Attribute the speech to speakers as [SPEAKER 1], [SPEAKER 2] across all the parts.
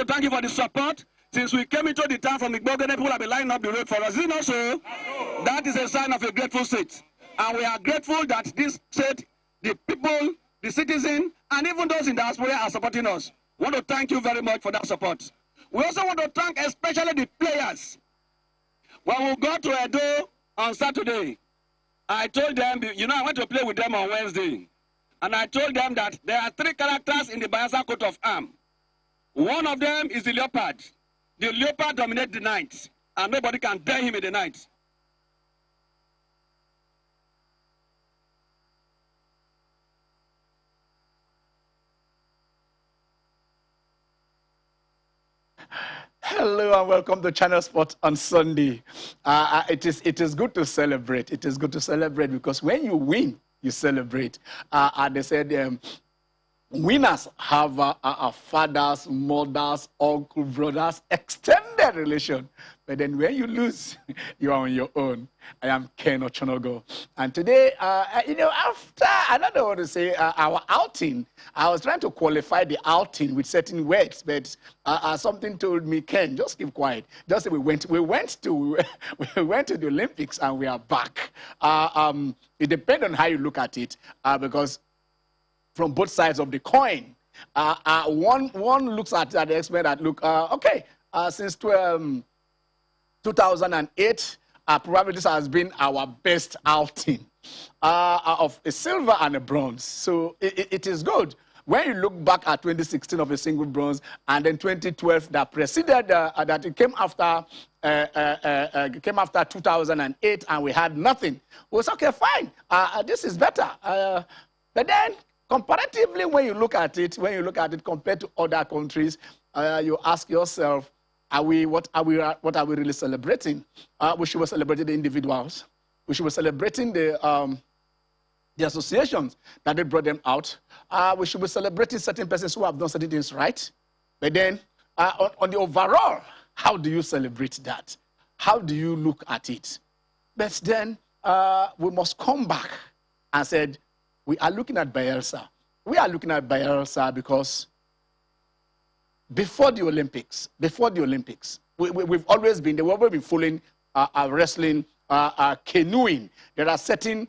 [SPEAKER 1] to thank you for the support. Since we came into the town from Igbogo, people have been lining up the road for us. Is it not so? That is a sign of a grateful state. And we are grateful that this state, the people, the citizens, and even those in the diaspora are supporting us. We want to thank you very much for that support. We also want to thank especially the players. When we got to Edo on Saturday, I told them, you know, I went to play with them on Wednesday. And I told them that there are 3 characters in the Bayelsa coat of arms. One of them is the leopard. The leopard dominates the night, and nobody can dare him in the night.
[SPEAKER 2] Hello and welcome to Channel Sport on Sunday. It is good to celebrate. It is good to celebrate because when you win, you celebrate. They said winners have fathers, mothers, uncle, brothers, extended relation. But then when you lose, you are on your own. I am Ken Ochonogo. And today, you know, after, I don't know what to say, our outing, I was trying to qualify the outing with certain words, but something told me, Ken, just keep quiet. Just say we went to the Olympics and we are back. It depends on how you look at it, because from both sides of the coin, one looks at the expert that look, okay, since 2008, probably this has been our best outing of a silver and a bronze. So it is good. When you look back at 2016 of a single bronze, and then 2012 that preceded, that it came after 2008, and we had nothing. It was okay, fine. This is better. But then, comparatively, when you look at it compared to other countries, you ask yourself, what are we really celebrating? We should be celebrating the individuals. We should be celebrating the associations that they brought them out. We should be celebrating certain persons who have done certain things right. But then, on the overall, how do you celebrate that? How do you look at it? But then, we must come back and said, we are looking at Bayelsa. We are looking at Bayelsa because before the Olympics, we've always been following wrestling, canoeing. There are certain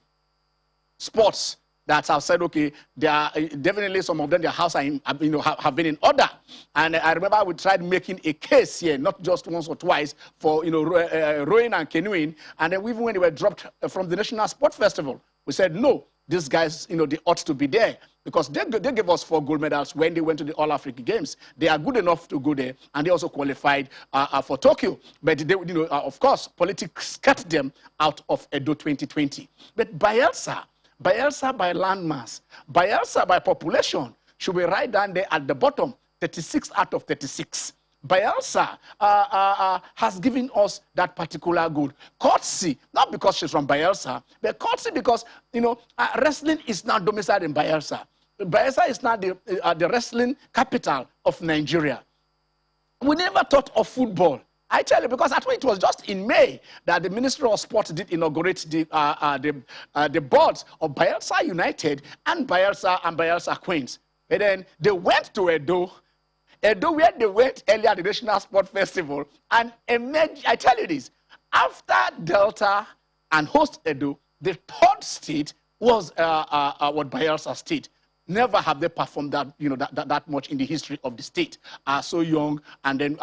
[SPEAKER 2] sports that have said, okay, there are definitely some of them, their house are have been in order. And I remember we tried making a case here, not just once or twice, for rowing and canoeing. And then even when they were dropped from the National Sport Festival, we said, no, these guys, they ought to be there because they gave us 4 gold medals when they went to the All-Africa Games. They are good enough to go there, and they also qualified for Tokyo. But they, of course, politics cut them out of Edo 2020. But Bayelsa by landmass, Bayelsa by population should be right down there at the bottom, 36 out of 36. Bayelsa has given us that particular good. Courtesy, not because she's from Bayelsa, but courtesy because, wrestling is now domiciled in Bayelsa. Bayelsa is now the wrestling capital of Nigeria. We never thought of football. I tell you, because actually it was just in May that the Ministry of Sport did inaugurate the boards of Bayelsa United and Bayelsa Queens. And then they went to Edo, where they went earlier at the National Sport Festival, and I tell you this, after Delta and host Edo, the 3rd state was what Bayelsa State. Never have they performed that, that much in the history of the state. So young, and then,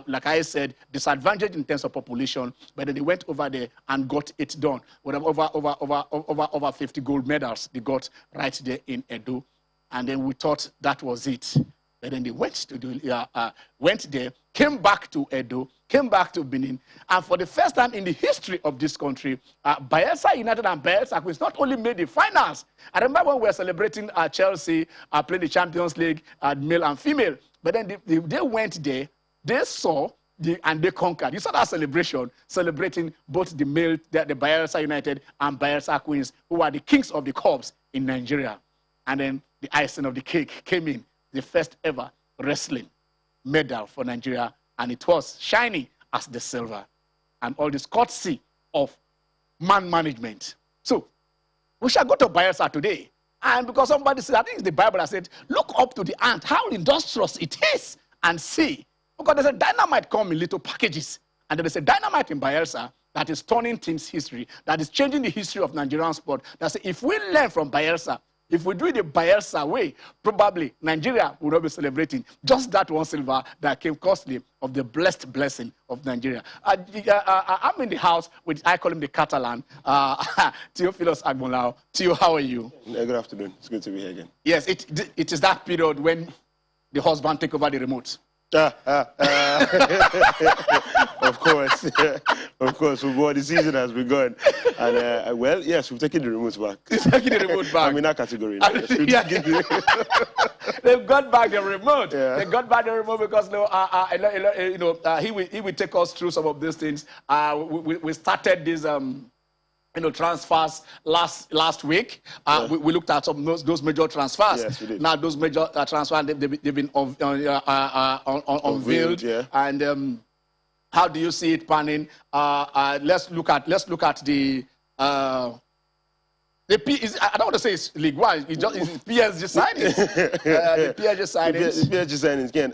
[SPEAKER 2] like I said, disadvantaged in terms of population, but then they went over there and got it done. With over 50 gold medals they got right there in Edo. And then we thought that was it. But then they went there, came back to Edo, came back to Benin, and for the first time in the history of this country, Bayelsa United and Bayelsa Queens not only made the finals. I remember when we were celebrating Chelsea playing the Champions League, male and female, but then they went there, they saw, and they conquered. You saw that celebration, celebrating both the Bayelsa United and Bayelsa Queens, who are the kings of the corps in Nigeria. And then the icing of the cake came in. The first ever wrestling medal for Nigeria, and it was shiny as the silver. And all this courtesy of man management. So, we shall go to Bayelsa today. And because somebody said, I think it's the Bible that said, look up to the ant, how industrious it is, and see Because there's a dynamite come in little packages. And there is a dynamite in Bayelsa that is turning teams' history, that is changing the history of Nigerian sport. That's if we learn from Bayelsa, if we do it the Bayelsa way, probably Nigeria will not be celebrating just that one silver that came costly of the blessed blessing of Nigeria. I'm in the house with, I call him the Catalan, Theophilus Agbonlao. Theo, how are you?
[SPEAKER 3] Good afternoon. It's good to be here again.
[SPEAKER 2] Yes, it is that period when the husband take over the remote.
[SPEAKER 3] Of course. Of course. Football, the season has begun. And, well, yes, we've taken the remote back.
[SPEAKER 2] Taking the remote back.
[SPEAKER 3] I'm in that category now.
[SPEAKER 2] They've got back the remote.
[SPEAKER 3] Yeah.
[SPEAKER 2] They got back the remote because he will take us through some of these things. We started this transfers last week. We looked at some of those major transfers.
[SPEAKER 3] Yes, we did.
[SPEAKER 2] Now those major transfers they've been unveiled.
[SPEAKER 3] Yeah.
[SPEAKER 2] And how do you see it panning? Let's look at the. I don't want to say it's Ligue 1. It's PSG signings. The PSG signings.
[SPEAKER 3] The PSG signings again.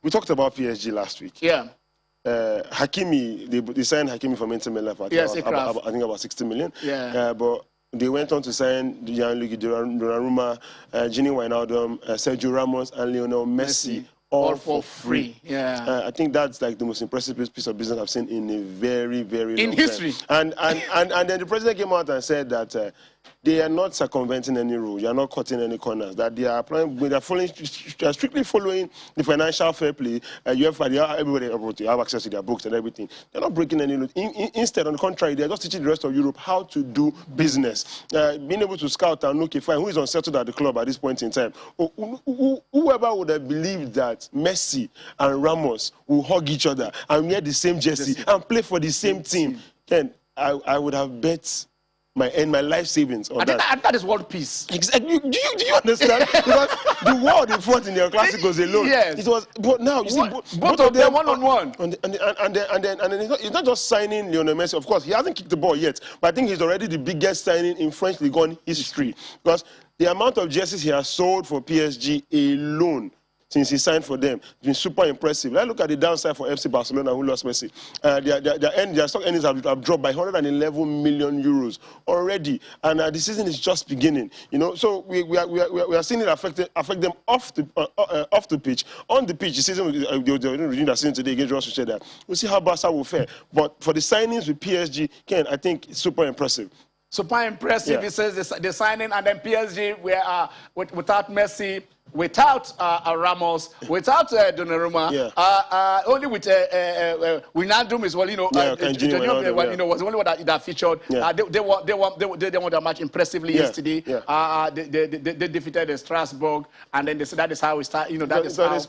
[SPEAKER 3] We talked about PSG last week.
[SPEAKER 2] Yeah.
[SPEAKER 3] Hakimi, they signed Hakimi from Inter Milan for I think about 60 million.
[SPEAKER 2] Yeah.
[SPEAKER 3] But they went on to sign Gianluigi Donnarumma, Gini Wijnaldum, Sergio Ramos, and Lionel Messi. All for free.
[SPEAKER 2] Yeah.
[SPEAKER 3] I think that's like the most impressive piece of business I've seen in a very, very long
[SPEAKER 2] history.
[SPEAKER 3] time. And then the president came out and said that they are not circumventing any rule. You are not cutting any corners. That they are applying, they are strictly following the financial fair play. Everybody able to have access to their books and everything. They're not breaking any rules. Instead, on the contrary, they're just teaching the rest of Europe how to do business. Being able to scout and look, fine, who is unsettled at the club at this point in time. Whoever would have believed that Messi and Ramos will hug each other and wear the same jersey and play for the same team, Ken, I would have bet my life savings on that.
[SPEAKER 2] That is world peace.
[SPEAKER 3] Exactly. Do you understand? Because the world in front in your Classicos alone.
[SPEAKER 2] Yes.
[SPEAKER 3] It was, but now you see
[SPEAKER 2] both of them one-on-one.
[SPEAKER 3] And then it's not just signing Lionel Messi. Of course, he hasn't kicked the ball yet, but I think he's already the biggest signing in French Ligue 1 history because the amount of jerseys he has sold for PSG alone since he signed for them, it's been super impressive. Let's look at the downside for FC Barcelona, who lost Messi. Their stock earnings have dropped by 111 million euros already, and the season is just beginning. So we are seeing it affect them off the pitch. On the pitch, the season they're redoing their season today against Real Sociedad. We'll see how Barca will fare. But for the signings with PSG, Ken, I think it's super impressive.
[SPEAKER 2] Super impressive.
[SPEAKER 3] Yeah.
[SPEAKER 2] It says the signing, and then PSG without Messi, without Ramos, without Donnarumma, only with Wijnaldum as well. Was the only one that featured.
[SPEAKER 3] Yeah.
[SPEAKER 2] They won the match impressively yesterday.
[SPEAKER 3] Yeah.
[SPEAKER 2] They defeated Strasbourg, and then they said that is how we start. That is how.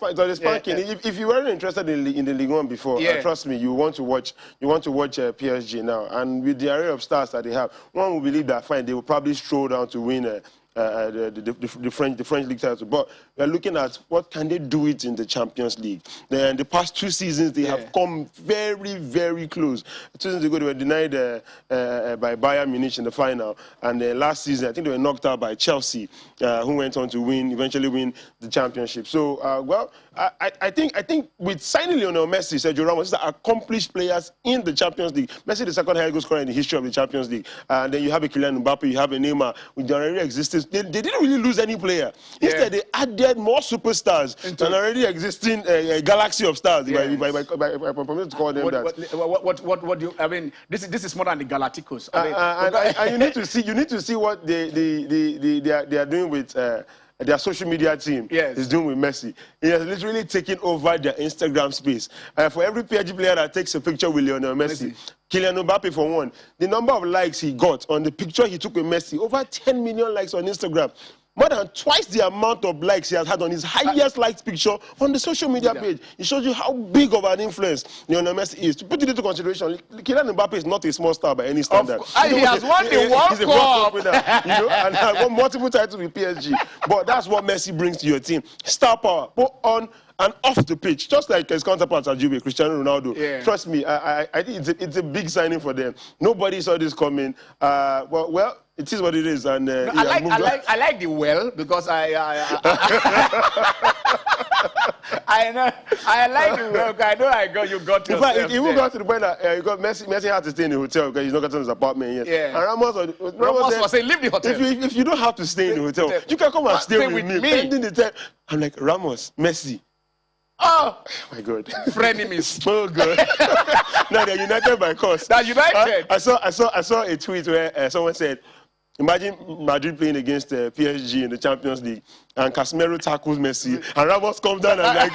[SPEAKER 3] If you weren't interested in the Ligue 1 before, trust me, you want to watch PSG now, and with the array of stars that they have, one will believe that fine, they will probably stroll down to win the French league title, but we are looking at what can they do it in the Champions League. In the past 2 seasons, they have come very, very close. 2 seasons ago, they were denied by Bayern Munich in the final, and last season, I think they were knocked out by Chelsea, who went on to eventually win the championship. So, I think with signing Lionel Messi, Sergio Ramos, these are accomplished players in the Champions League. Messi, the second highest goal scorer in the history of the Champions League, and then you have a Kylian Mbappe, you have a Neymar, with their already existence. They didn't really lose any player. Instead, they added more superstars than already existing galaxy of stars. If I permit to call them that.
[SPEAKER 2] What do you? I mean, this is more than the Galacticos.
[SPEAKER 3] And you need to see what they are doing with. Their social media team is doing with Messi. He has literally taken over their Instagram space. For every PSG player that takes a picture with Lionel Messi, Kylian Mbappe for one, the number of likes he got on the picture he took with Messi, over 10 million likes on Instagram. More than twice the amount of likes he has had on his highest liked picture on the social media page. It shows you how big of an influence Lionel Messi is. To put it into consideration, Kylian Mbappe is not a small star by any standard.
[SPEAKER 2] He has won the World Cup.
[SPEAKER 3] And has won multiple titles with PSG. But that's what Messi brings to your team. Star power, both on and off the pitch, just like his counterparts at Juve, Cristiano Ronaldo. Trust me, I think it's a big signing for them. Nobody saw this coming. Well, it is what it is, and
[SPEAKER 2] I like the well because I know. I like you. Well, I know you got
[SPEAKER 3] in
[SPEAKER 2] yourself
[SPEAKER 3] fact, it even got to the point that Messi had to stay in the hotel because he's not gotten his apartment yet.
[SPEAKER 2] Yeah.
[SPEAKER 3] And Ramos
[SPEAKER 2] was saying, leave the hotel.
[SPEAKER 3] If you don't have to stay in the hotel, you can come and stay with me. Pending the time. I'm like, Ramos, Messi.
[SPEAKER 2] Oh
[SPEAKER 3] my God.
[SPEAKER 2] Frenemies.
[SPEAKER 3] Oh God. Now they're united by cause.
[SPEAKER 2] They're united.
[SPEAKER 3] I saw a tweet where someone said, imagine Madrid playing against PSG in the Champions League and Casemiro tackles Messi and Ramos comes down and like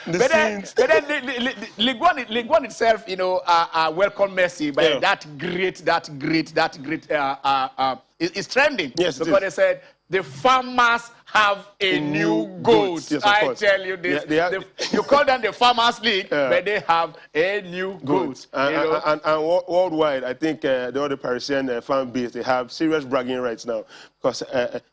[SPEAKER 2] but then Ligue 1 itself, welcome Messi, but that great is trending.
[SPEAKER 3] Yes,
[SPEAKER 2] because they said the farmers have a new goat.
[SPEAKER 3] Yes,
[SPEAKER 2] I tell you this. You call them the Farmers League, but they have a new goat.
[SPEAKER 3] And worldwide, I think the other Parisian fan base, they have serious bragging rights now because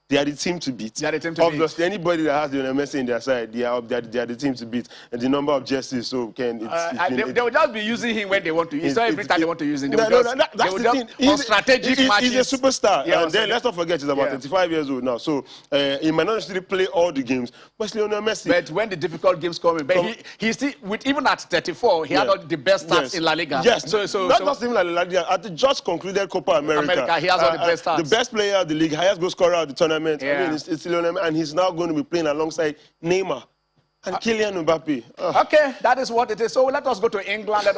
[SPEAKER 3] they are the team to beat.
[SPEAKER 2] They are the team to
[SPEAKER 3] Obviously, anybody that has the Messi in their side, they are the team to beat. And the number of jerseys, so they
[SPEAKER 2] will just be using him when they want to. It's not every time they want to use him.
[SPEAKER 3] That's the thing.
[SPEAKER 2] On strategic matches.
[SPEAKER 3] He's a superstar.
[SPEAKER 2] Yeah,
[SPEAKER 3] and then let's not forget, he's about 35 years old now. So he might not necessarily play all the games, but Lionel Messi.
[SPEAKER 2] But when the difficult games come in, but he still, even at 34, he had all the best stats in La Liga.
[SPEAKER 3] Yes, not even La Liga. At the just concluded Copa America,
[SPEAKER 2] he has all the best stats.
[SPEAKER 3] The best player of the league, highest goal scorer of the tournament.
[SPEAKER 2] Yeah.
[SPEAKER 3] I mean, it's Lionel Messi, and he's now going to be playing alongside Neymar and Kylian Mbappe.
[SPEAKER 2] Okay, that is what it is. So let us go to England.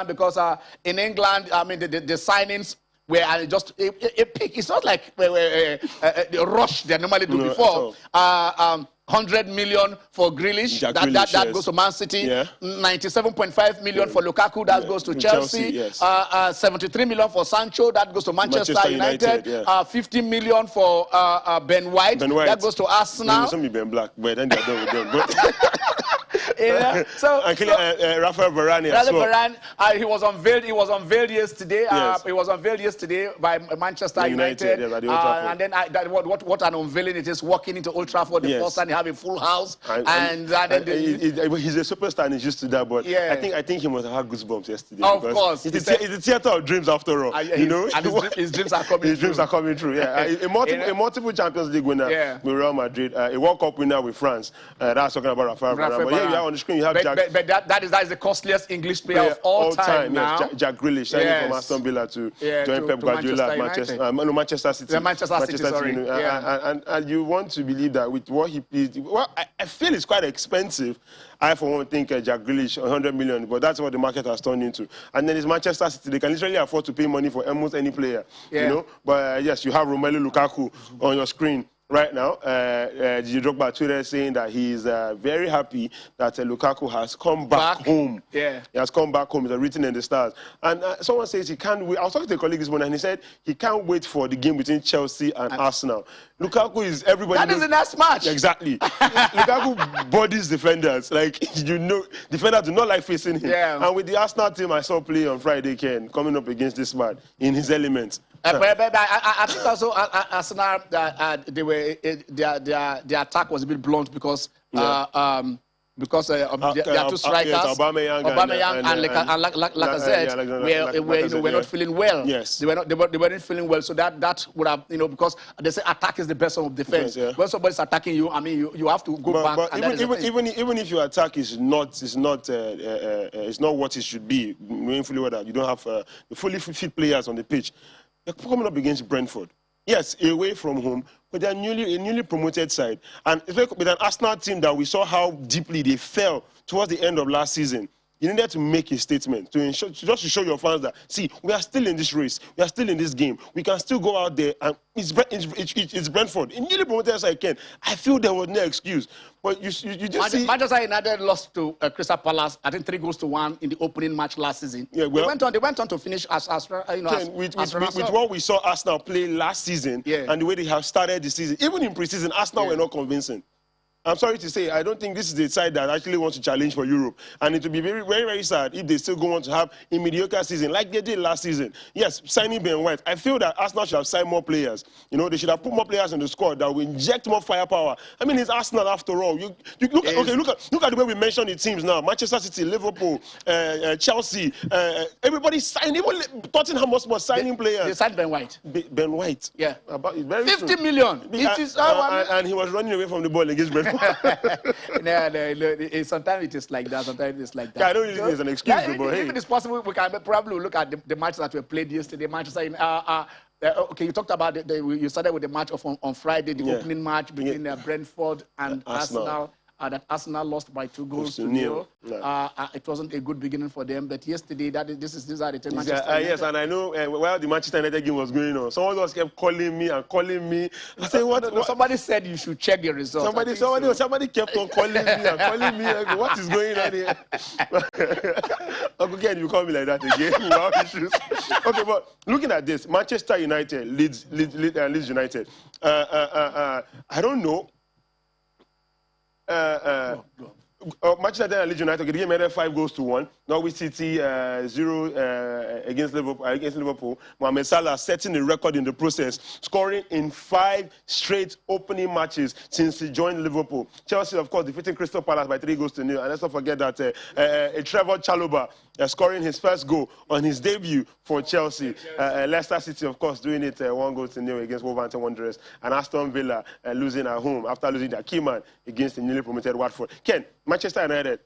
[SPEAKER 2] Because in England, I mean, the signings were just a peak. It's not like the rush they normally do before. 100 million for Grealish. That goes to Man City. Yeah. 97.5 million for Lukaku. That goes to Chelsea. Yes. 73 million for Sancho. That goes to Manchester United. 50 million for Ben White. That goes to Arsenal.
[SPEAKER 3] Some Ben Black, but then they're done with them.
[SPEAKER 2] So
[SPEAKER 3] Rafael Varane as well.
[SPEAKER 2] Varane, he was unveiled yesterday. Yes. He was unveiled yesterday by Manchester United. And then what an unveiling it is, walking into Old Trafford the first time they have a full house. He's
[SPEAKER 3] a superstar and he's used to that, but I think he must have had goosebumps yesterday.
[SPEAKER 2] Of course.
[SPEAKER 3] It's a theater of dreams after all.
[SPEAKER 2] And his dreams are coming true.
[SPEAKER 3] His dreams are coming true, yeah. A multiple Champions League winner with Real Madrid, a World Cup winner with France. That's talking about Rafael Varane. But yeah, on the screen you have Jack.
[SPEAKER 2] But that is the costliest English player of all time now.
[SPEAKER 3] Yes, Jack Grealish, signing from Aston Villa to join Pep Guardiola at Manchester City.
[SPEAKER 2] Manchester City, sorry.
[SPEAKER 3] And you want to believe that with what he plays, well, I feel it's quite expensive. I, for one, think Jack Grealish, 100 million, but that's what the market has turned into. And then it's Manchester City. They can literally afford to pay money for almost any player, But yes, you have Romelu Lukaku on your screen right now. Didier Drogba tweeted saying that he is very happy that Lukaku has come back home. Yeah. He has come back home. It's written in the stars. And someone says he can't wait. I was talking to a colleague this morning, and he said he can't wait for the game between Chelsea and Arsenal. Lukaku is everybody.
[SPEAKER 2] That is the next match.
[SPEAKER 3] Exactly. Lukaku bodies defenders. Defenders do not like facing him. Yeah. And with the Arsenal team I saw play on Friday, coming up against this man in his element.
[SPEAKER 2] But I think also Arsenal, their attack was a bit blunt because of their two strikers, Aubameyang and Lacazette, were not feeling well.
[SPEAKER 3] Yes,
[SPEAKER 2] they weren't feeling well. So that would have, because they say attack is the best of defense. When somebody's attacking you, I mean, you have to go back.
[SPEAKER 3] But even if your attack is not what it should be, knowing fully well that you don't have the fully fit players on the pitch. They're coming up against Brentford. Yes, away from home, but they're a newly promoted side. And it's with an Arsenal team that we saw how deeply they fell towards the end of last season. You needed to make a statement to show your fans that, see, we are still in this race. We are still in this game. We can still go out there, and it's Brentford. In newly promoted as I can. I feel there was no excuse. But you just see...
[SPEAKER 2] Manchester United lost to Crystal Palace, I think 3-1 in the opening match last season. Yeah, well, they went on to finish
[SPEAKER 3] with what we saw Arsenal play last season and the way they have started the season. Even in preseason, Arsenal were not convincing. I'm sorry to say, I don't think this is the side that actually wants to challenge for Europe. And it would be very, very, very sad if they still go on to have a mediocre season like they did last season. Yes, signing Ben White. I feel that Arsenal should have signed more players. They should have put more players in the squad that will inject more firepower. I mean, it's Arsenal after all. Look at the way we mention the teams now. Manchester City, Liverpool, Chelsea. Everybody signed. Even Tottenham was signing players.
[SPEAKER 2] They signed Ben White.
[SPEAKER 3] Ben White.
[SPEAKER 2] Yeah.
[SPEAKER 3] Very
[SPEAKER 2] 50 million.
[SPEAKER 3] And he was running away from the ball against Brentford.
[SPEAKER 2] No, sometimes it is like that. Sometimes it is like that.
[SPEAKER 3] Yeah, I don't really think it's an excuse, but hey.
[SPEAKER 2] If it is possible, we can probably look at the matches that were played yesterday. Manchester in okay, you talked about you started with the match on Friday, the opening match between Brentford and Arsenal. That Arsenal lost by 2 goals to 0. It wasn't a good beginning for them, but yesterday, these are the 10 Manchester United.
[SPEAKER 3] Yes, and I know while the Manchester United game was going on, someone just kept calling me. I said, what?
[SPEAKER 2] Somebody said you should check the results.
[SPEAKER 3] Somebody kept on calling me and calling me. Like, what is going on here? Uncle Ken, you call me like that again without issues. Okay, but looking at this, Manchester United, Leeds United. I don't know. Manchester United and Leeds United, the game ended 5-1. Norwich City 0 against Liverpool. Mohamed Salah setting the record in the process, scoring in 5 straight opening matches since he joined Liverpool. Chelsea, of course, defeating Crystal Palace by 3-0. And let's not forget that Trevor Chalobah scoring his first goal on his debut for Chelsea. Leicester City, of course, doing it 1-0 against Wolverhampton Wanderers. And Aston Villa losing at home after losing their key man against the newly promoted Watford. Ken, Manchester United,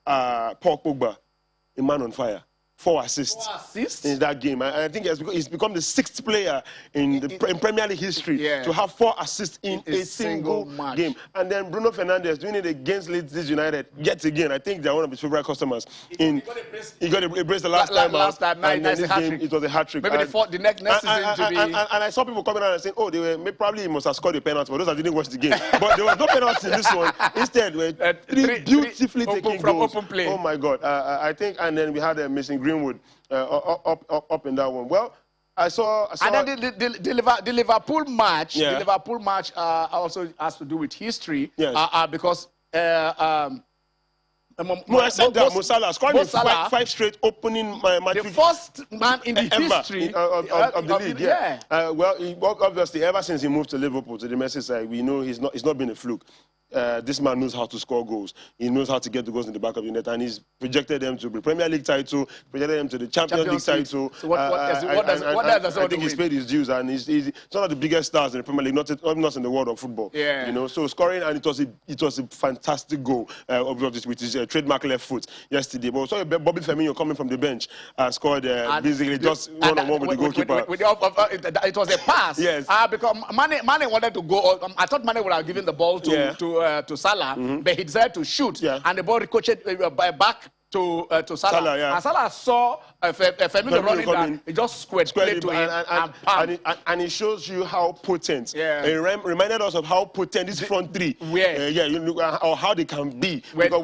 [SPEAKER 3] Paul Pogba, a man on fire. 4 assists in that game. I think he's become the 6th player in Premier League history to have 4 assists in a single game. And then Bruno Fernandes doing it against Leeds United yet again. I think they're one of his favorite customers. He got a brace the last time. And then this game, it was a hat-trick.
[SPEAKER 2] Maybe the next season to be...
[SPEAKER 3] And I saw people coming out and saying, oh, probably must have scored a penalty for those that didn't watch the game. But there was no penalty in this one. Instead, three beautifully taken goals.
[SPEAKER 2] Open play.
[SPEAKER 3] Oh, my God. I think, and then we had a missing Greenwood up in that one. Well, I saw
[SPEAKER 2] and then the Liverpool match. The Liverpool match also has to do with history.
[SPEAKER 3] Yes.
[SPEAKER 2] Because
[SPEAKER 3] I said that Mo Salah scoring 5 straight opening matches.
[SPEAKER 2] The first man in the history
[SPEAKER 3] of the league. Yeah. Well, obviously, ever since he moved to Liverpool, to the Messi side, we know it's not been a fluke. This man knows how to score goals. He knows how to get the goals in the back of the net, and he's projected them to the Premier League title, projected them to the Champions League title.
[SPEAKER 2] So what does
[SPEAKER 3] I think he's paid his dues, and he's one of the biggest stars in the Premier League, not in the world of football.
[SPEAKER 2] Yeah.
[SPEAKER 3] You know, so scoring, and it was a fantastic goal with his trademark left foot yesterday. But also Bobby Firmino coming from the bench and scored basically just one-on-one with the goalkeeper.
[SPEAKER 2] It was a pass.
[SPEAKER 3] Yes.
[SPEAKER 2] Because Mane wanted to go. I thought Mane would have given the ball to Salah, but he decided to shoot, and the ball ricocheted back to Salah. And Salah saw Firmino running down. He just squared it to him,
[SPEAKER 3] and it shows you how potent. It reminded us of how potent this front three. You look or how they can be. Because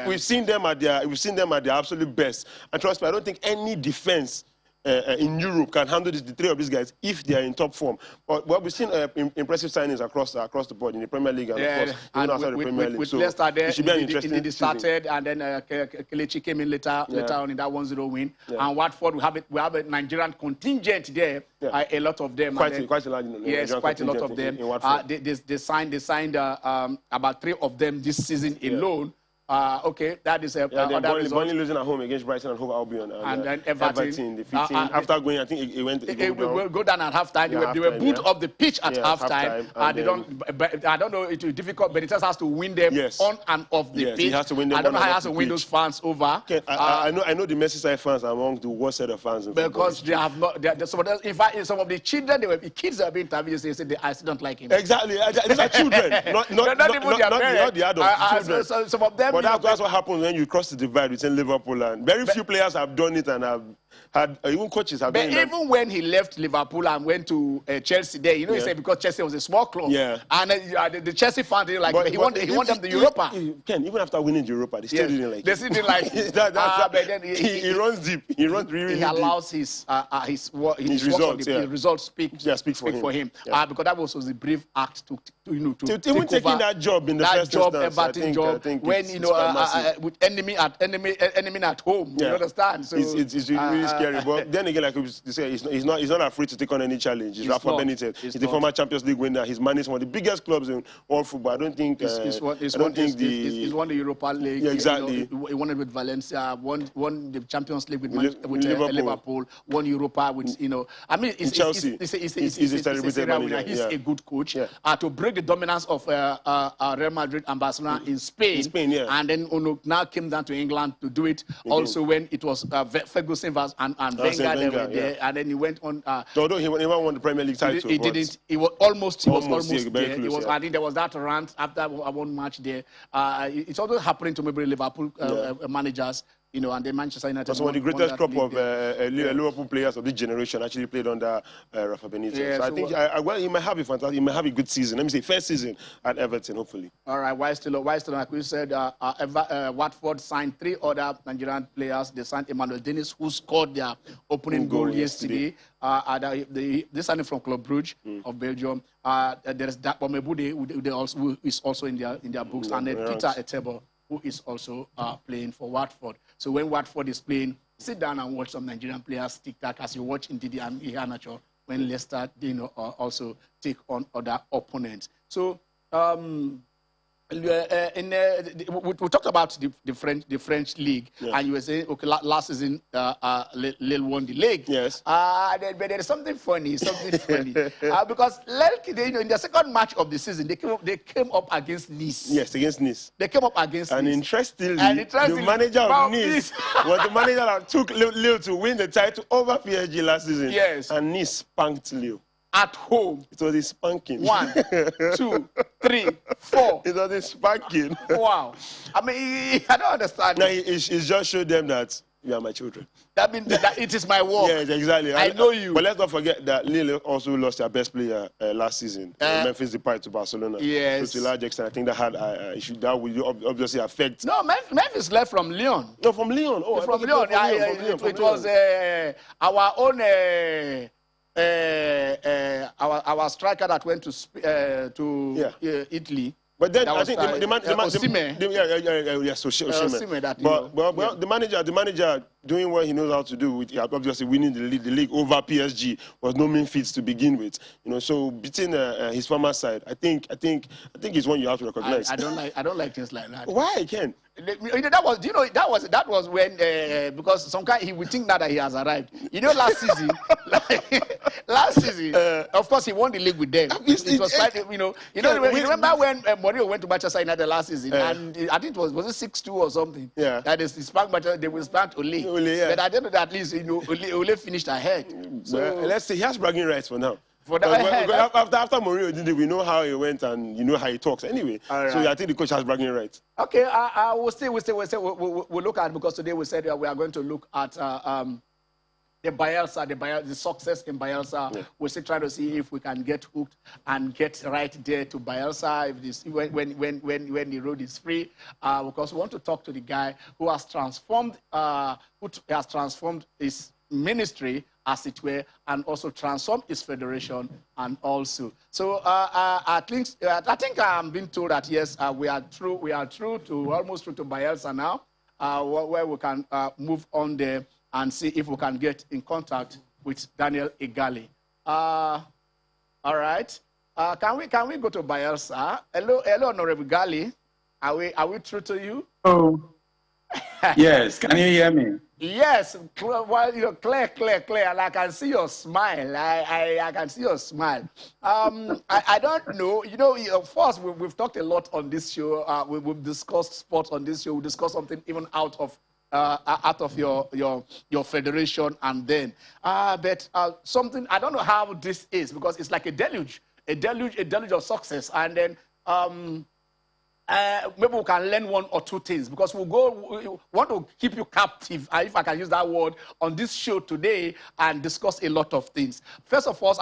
[SPEAKER 3] we've seen them at their absolute best. And trust me, I don't think any defense in Europe can handle the 3 of these guys if they are in top form. But we've seen impressive signings across the board in the Premier League and of course even outside the Premier League.
[SPEAKER 2] So Leicester there,
[SPEAKER 3] it should be an interesting
[SPEAKER 2] it started, and then Kelechi came in later on in that 1-0 win. And Watford, we have a Nigerian contingent there. A lot of them.
[SPEAKER 3] Quite a large Nigerian
[SPEAKER 2] quite a lot of them. They signed about 3 of them this season alone. Okay, that is another result.
[SPEAKER 3] Only losing at home against Brighton and Hove Albion,
[SPEAKER 2] and then Everton
[SPEAKER 3] defeating. After going, I think it went.
[SPEAKER 2] It will go down at halftime. They were booed off the pitch at halftime. I don't know. It will be difficult, but it just has to win them on and off the pitch.
[SPEAKER 3] He has to win them.
[SPEAKER 2] I don't know how he has to win those fans over.
[SPEAKER 3] I know the Merseyside fans are among the worst set of fans.
[SPEAKER 2] Because they have not. In fact, some of the children, kids that have been interviewed, they say I still don't like him.
[SPEAKER 3] Exactly. These are children, not the adults. Children.
[SPEAKER 2] Some of them.
[SPEAKER 3] But that's what happens when you cross the divide between Liverpool and very few players have done it and have had even coaches have done it.
[SPEAKER 2] But even when he left Liverpool and went to Chelsea, there, he said because Chelsea was a small club. And the Chelsea fans didn't like him. He won them the Europa.
[SPEAKER 3] Ken, even after winning the Europa, they still didn't like him.
[SPEAKER 2] They still didn't like him.
[SPEAKER 3] But then he runs deep. He runs really deep.
[SPEAKER 2] He allows his results speak for him. Because that was a brave act to even
[SPEAKER 3] taking that job in the first instance.
[SPEAKER 2] Everton job, when with enemy at home. You understand? So
[SPEAKER 3] it's really scary. But then again, like you say, he's not afraid to take on any challenge. He's Rafa Benitez. He's the former Champions League winner. He's managed one of the biggest clubs in all football. I don't think
[SPEAKER 2] he's won the Europa League.
[SPEAKER 3] Yeah, exactly.
[SPEAKER 2] He won it with Valencia. Won the Champions League with Liverpool. Won Europa with I mean,
[SPEAKER 3] Chelsea.
[SPEAKER 2] He's a good coach. To break break the dominance of Real Madrid and Barcelona in Spain.
[SPEAKER 3] Yeah.
[SPEAKER 2] And then now came down to England to do it. Again. Also when it was Ferguson and Wenger, they were there, and then he went on.
[SPEAKER 3] Although he never won the Premier League title.
[SPEAKER 2] He didn't. He was almost there.
[SPEAKER 3] Close,
[SPEAKER 2] I think there was that rant after one match there. It's also happening to maybe Liverpool managers. You know, and the Manchester United.
[SPEAKER 3] Some of the greatest crop of Liverpool players of this generation actually played under Rafa Benitez.
[SPEAKER 2] Yeah,
[SPEAKER 3] so I think well, he might have a fantastic, he might have a good season. Let me say first season at Everton, hopefully.
[SPEAKER 2] All right. Why still like we said, Watford signed 3 other Nigerian players. They signed Emmanuel Dennis, who scored their opening goal yesterday. They signed from Club Brugge of Belgium. There is Dakpo Mebude, who is also in their books, and then Peter Etebo, who is also playing for Watford. So when Watford is playing, sit down and watch some Nigerian players tic-tac as you watch Ndidi and Iheanacho when Leicester, also take on other opponents. So we talked about the French league, and you were saying, okay, last season Lille won the league.
[SPEAKER 3] Yes.
[SPEAKER 2] But there is something funny, because Lille, in the second match of the season, they came up against Nice.
[SPEAKER 3] Yes, against Nice.
[SPEAKER 2] They came up against
[SPEAKER 3] and
[SPEAKER 2] Nice.
[SPEAKER 3] Interestingly, the manager of Nice was the manager that took Lille to win the title over PSG last season.
[SPEAKER 2] Yes.
[SPEAKER 3] And Nice spanked Lille.
[SPEAKER 2] At home.
[SPEAKER 3] It was a spanking.
[SPEAKER 2] 1, 2, 3, 4.
[SPEAKER 3] It was a spanking.
[SPEAKER 2] Wow. I mean, I don't understand.
[SPEAKER 3] No, it just showed them that you are my children.
[SPEAKER 2] That means that it is my work.
[SPEAKER 3] Yes, exactly.
[SPEAKER 2] I know you.
[SPEAKER 3] But let's not forget that Lille also lost their best player last season. Memphis Depay to Barcelona.
[SPEAKER 2] Yes.
[SPEAKER 3] So to a large extent, I think that will obviously affect.
[SPEAKER 2] No, Memphis left from Lyon.
[SPEAKER 3] No, from Lyon. Oh,
[SPEAKER 2] from Lyon. It was our own. Our striker that went to Italy.
[SPEAKER 3] But then
[SPEAKER 2] I think
[SPEAKER 3] the manager doing what he knows how to do, with obviously winning the league over PSG was no mean feat to begin with. So beating his former side, I think is one you have to recognize.
[SPEAKER 2] I don't like things like that.
[SPEAKER 3] Why, Ken?
[SPEAKER 2] That was when because some guy he would think now that he has arrived. Last season, of course he won the league with them. It was like remember when Mourinho went to Manchester United last season, and I think it was it 6-2 or something.
[SPEAKER 3] Yeah.
[SPEAKER 2] That is they will start Ole.
[SPEAKER 3] Yeah.
[SPEAKER 2] But I don't know that at least Ole finished ahead.
[SPEAKER 3] So let's say he has bragging rights for now.
[SPEAKER 2] After
[SPEAKER 3] Mourinho did it, we know how he went and you know how he talks anyway. Right. So I think the coach has bragging rights.
[SPEAKER 2] Okay, we'll look at, because today we said we are going to look at the Bayelsa, the success in Bayelsa. Yeah. We're still trying to see if we can get hooked and get right there to Bayelsa when the road is free. Because we want to talk to the guy who has transformed his ministry, as it were, and also transform his federation, and also. So I think I'm being told that yes, we are almost through to Bayelsa now, where we can move on there and see if we can get in contact with Daniel Igali. All right. Can we go to Bayelsa? Hello, Honorable Igali. Are we through to you?
[SPEAKER 4] Oh. Yes. Can you hear me?
[SPEAKER 2] Yes, well, clear, and I can see your smile. I can see your smile. I don't know. Of course, we've talked a lot on this show. We've discussed sports on this show. We discussed something even out of your federation, and then, but something I don't know how this is, because it's like a deluge of success, and then. Maybe we can learn one or two things, because we want to keep you captive, if I can use that word, on this show today and discuss a lot of things. First of all,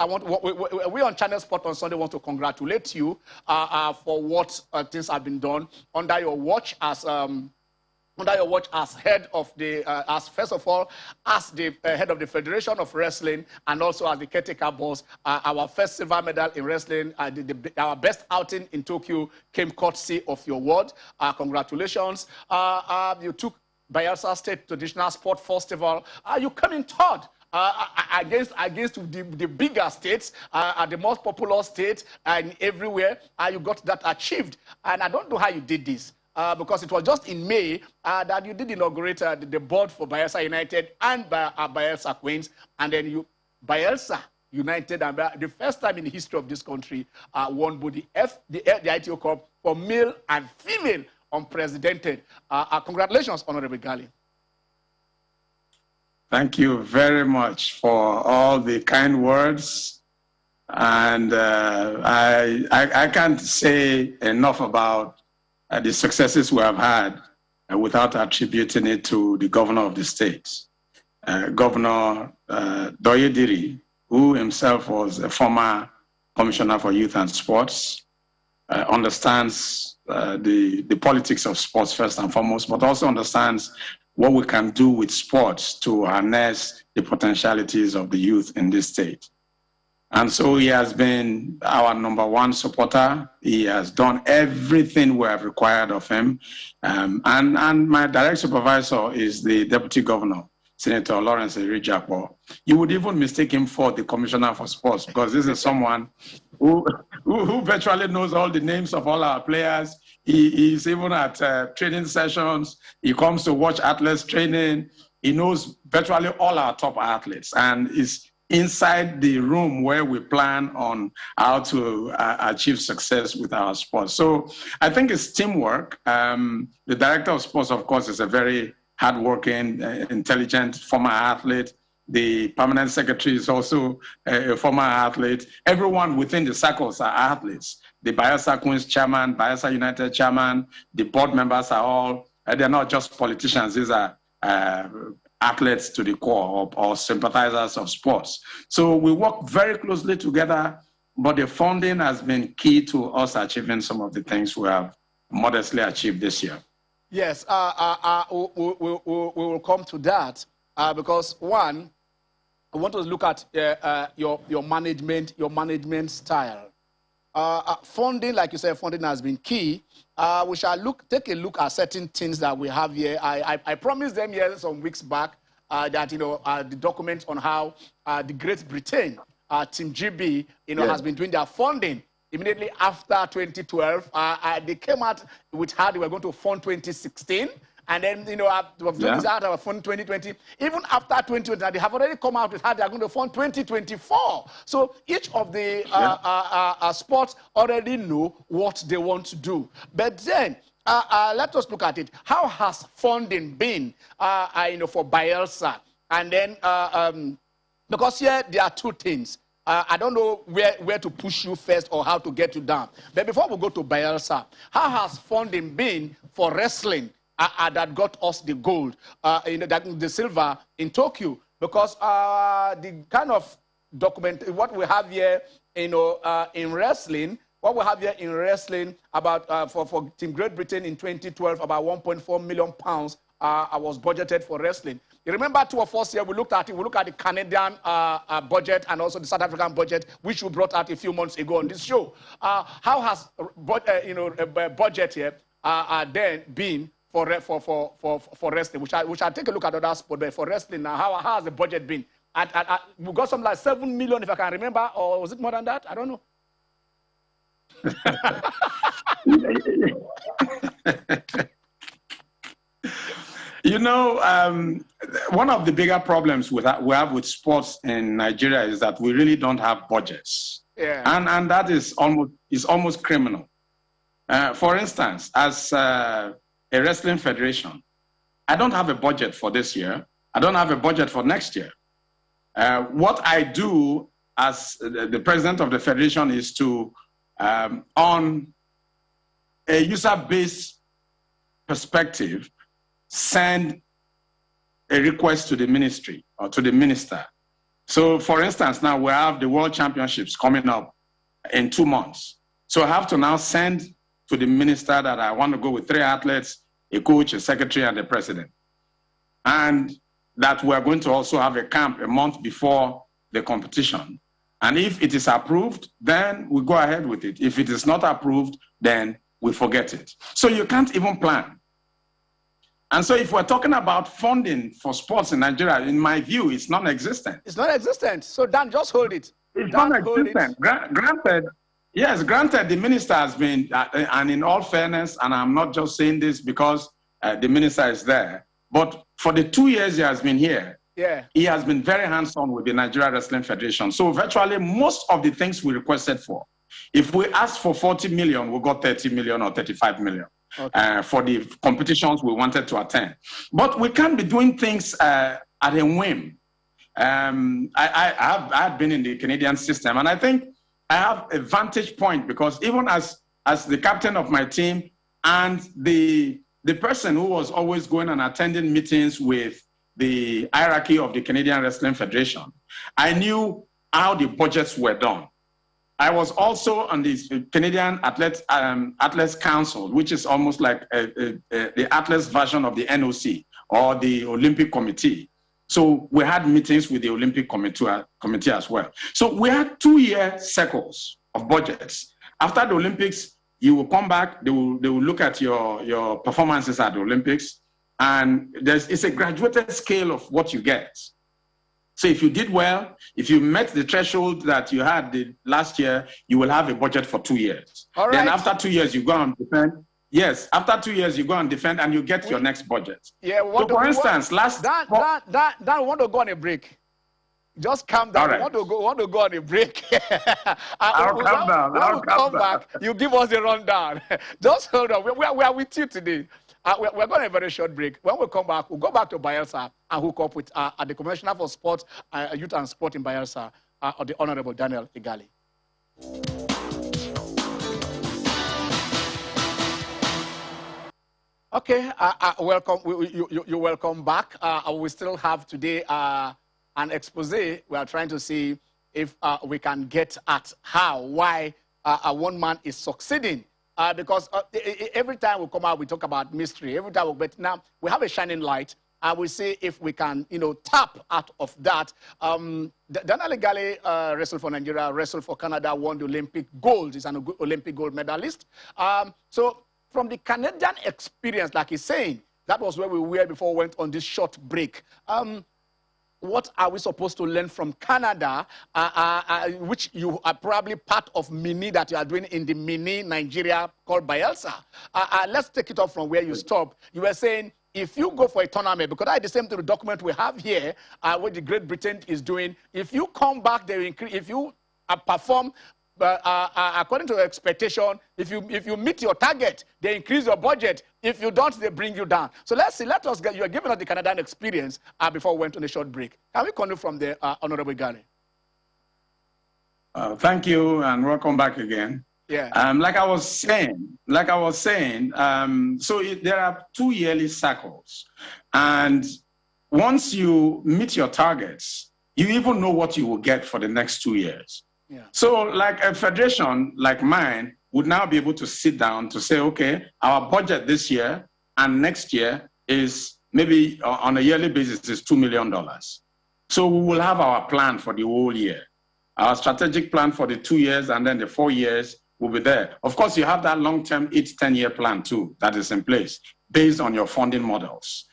[SPEAKER 2] we on Channel Sport on Sunday want to congratulate you for what things have been done under your watch as head of the, first of all, as the head of the Federation of Wrestling, and also as the caretaker boss. Our first silver medal in wrestling, our best outing in Tokyo came courtesy of your word. Congratulations. You took Bayelsa State Traditional Sport Festival. You came in third. Against the bigger states, the most popular states, and everywhere, you got that achieved. And I don't know how you did this. Because it was just in May that you did inaugurate the board for Bayelsa United and Bayelsa Queens, and then Bayelsa United, and the first time in the history of this country, won both the ITO Cup for male and female unprecedented. Congratulations, Honorable Igali.
[SPEAKER 4] Thank you very much for all the kind words. And I can't say enough about the successes we have had without attributing it to the governor of the state. Governor Doyediri, who himself was a former commissioner for youth and sports, understands the politics of sports first and foremost, but also understands what we can do with sports to harness the potentialities of the youth in this state. And so he has been our #1 supporter. He has done everything we have required of him. And my direct supervisor is the Deputy Governor, Senator Lawrence Erijapo. You would even mistake him for the Commissioner for Sports, because this is someone who virtually knows all the names of all our players. He's even at training sessions. He comes to watch athletes training. He knows virtually all our top athletes and is inside the room where we plan on how to achieve success with our sports. So I think it's teamwork. The Director of Sports, of course, is a very hardworking, intelligent former athlete. The Permanent Secretary is also a former athlete. Everyone within the circles are athletes. The Bayelsa Queens chairman, Bayelsa United chairman, the board members are all, they're not just politicians. These are athletes to the core or sympathizers of sports. So we work very closely together, but the funding has been key to us achieving some of the things we have modestly achieved this year.
[SPEAKER 2] Yes, we will come to that because one, I want to look at your management style. Funding, like you said, funding has been key. We shall take a look at certain things that we have here. I promised them here some weeks back that the documents on how the Great Britain, Team GB, has been doing their funding. Immediately after 2012, they came out with how they were going to fund 2016. And then, we've done this out of fund 2020. Even after 2020, they have already come out with how they are going to fund 2024. So each of the sports already know what they want to do. But then, let us look at it. How has funding been, for Bayelsa? And then, because here there are two things. I don't know where to push you first or how to get you down. But before we go to Bayelsa, how has funding been for wrestling that got us the gold, the silver in Tokyo? Because the kind of document, what we have here, in wrestling, what we have here in wrestling about for Team Great Britain in 2012, about 1.4 million pounds was budgeted for wrestling. You remember 2 of us here, we looked at it. We looked at the Canadian budget and also the South African budget, which we brought out a few months ago on this show. How has budget here then been for wrestling? We shall take a look at other sport, but for wrestling now, how has the budget been? We got something like 7 million, if I can remember, or was it more than that? I don't know.
[SPEAKER 4] One of the bigger problems we have with sports in Nigeria is that we really don't have budgets.
[SPEAKER 2] Yeah.
[SPEAKER 4] And that is almost criminal. For instance, as a wrestling federation, I don't have a budget for this year. I don't have a budget for next year. What I do as the president of the federation is to, on a user-based perspective, send a request to the ministry or to the minister. So, for instance, now we have the World Championships coming up in 2 months. So I have to now send to the minister that I want to go with 3 athletes, a coach, a secretary, and a president. And that we're going to also have a camp a month before the competition. And if it is approved, then we go ahead with it. If it is not approved, then we forget it. So you can't even plan. And so if we're talking about funding for sports in Nigeria, in my view, it's non-existent.
[SPEAKER 2] It's non-existent. So Dan, just hold it.
[SPEAKER 4] It's non-existent. Granted, yes, granted, the minister has been, and in all fairness, and I'm not just saying this because the minister is there, but for the 2 years he has been here,
[SPEAKER 2] Yeah.
[SPEAKER 4] He has been very hands-on with the Nigerian Wrestling Federation. So virtually most of the things we requested for, if we asked for 40 million, we got 30 million or 35 million for the competitions we wanted to attend. But we can't be doing things at a whim. I've been in the Canadian system, and I think I have a vantage point because even as the captain of my team and the person who was always going and attending meetings with the hierarchy of the Canadian Wrestling Federation, I knew how the budgets were done. I was also on the Canadian Athletes Council, which is almost like the athletes version of the NOC or the Olympic Committee. So we had meetings with the Olympic Committee as well. So we had 2-year cycles of budgets. After the Olympics, you will come back, they will look at your performances at the Olympics, and it's a graduated scale of what you get. So if you did well, if you met the threshold that you had the last year, you will have a budget for 2 years.
[SPEAKER 2] All right.
[SPEAKER 4] Then after 2 years, you go and defend. Yes, after 2 years, you go and defend and you get your next budget.
[SPEAKER 2] Yeah,
[SPEAKER 4] so for instance,
[SPEAKER 2] Dan, want to go on a break. Just calm down. Right. Want to go on a break.
[SPEAKER 4] I'll calm down.
[SPEAKER 2] When we come back, you give us a rundown. Just hold on. We are with you today. We're going to have a very short break. When we come back, we'll go back to Bayelsa and hook up with the Commissioner for Sport, Youth and Sport in Bayelsa, the Honorable Daniel Igali. Okay, welcome. You welcome back. We still have today an expose. We are trying to see if we can get at why one man is succeeding. Because every time we come out, we talk about mystery. Every time but now we have a shining light. We see if we can, tap out of that. Daniel Igali wrestled for Nigeria, wrestled for Canada, won the Olympic gold. He's an Olympic gold medalist. So from the Canadian experience, like he's saying, that was where we were before we went on this short break. What are we supposed to learn from Canada, which you are probably part of mini that you are doing in the mini Nigeria called Bayelsa? Let's take it up from where you stopped. You were saying if you go for a tournament, because that's the same to the document we have here, what the Great Britain is doing, if you come back, they increase. If you perform according to your expectation, if you meet your target, they increase your budget. If you don't, they bring you down. So let's see. You are giving us the Canadian experience before we went on a short break. Can we continue from the Honorable Igali?
[SPEAKER 4] Thank you and welcome back again.
[SPEAKER 2] Yeah.
[SPEAKER 4] Like I was saying, so there are 2 yearly cycles, and once you meet your targets, you even know what you will get for the next 2 years.
[SPEAKER 2] Yeah.
[SPEAKER 4] So like a federation like mine would now be able to sit down to say, okay, our budget this year and next year is maybe on a yearly basis is $2 million. So we will have our plan for the whole year. Our strategic plan for the 2 years and then the 4 years will be there. Of course, you have that long-term 8-10-year plan too that is in place based on your funding models.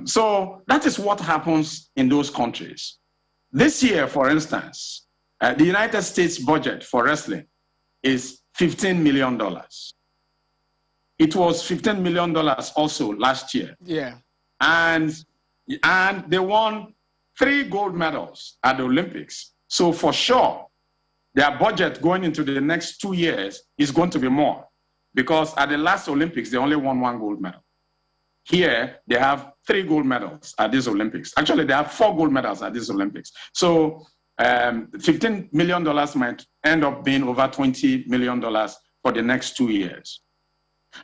[SPEAKER 4] So that is what happens in those countries. This year, for instance, the United States budget for wrestling is $15 million. It was $15 million also last year.
[SPEAKER 2] Yeah.
[SPEAKER 4] And they won 3 gold medals at the Olympics. So for sure, their budget going into the next 2 years is going to be more, because at the last Olympics, they only won 1 gold medal. Here, they have 3 gold medals at these Olympics. Actually, they have 4 gold medals at these Olympics. So $15 million might end up being over $20 million for the next 2 years.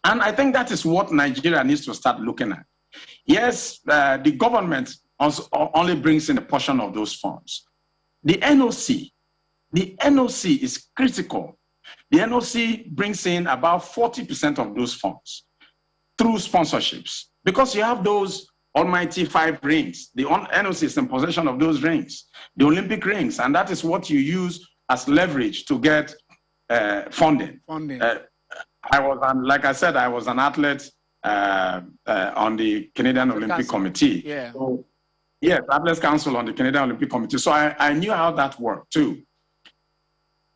[SPEAKER 4] And I think that is what Nigeria needs to start looking at. Yes, the government also only brings in a portion of those funds. The NOC is critical. The NOC brings in about 40% of those funds through sponsorships, because you have those almighty 5 rings. The NOC is in possession of those rings, the Olympic rings, and that is what you use as leverage to get funding. Like I said, I was an athlete on the Canadian Olympic Committee.
[SPEAKER 2] Yeah.
[SPEAKER 4] So, yes, Athletes Council on the Canadian Olympic Committee. So I knew how that worked too.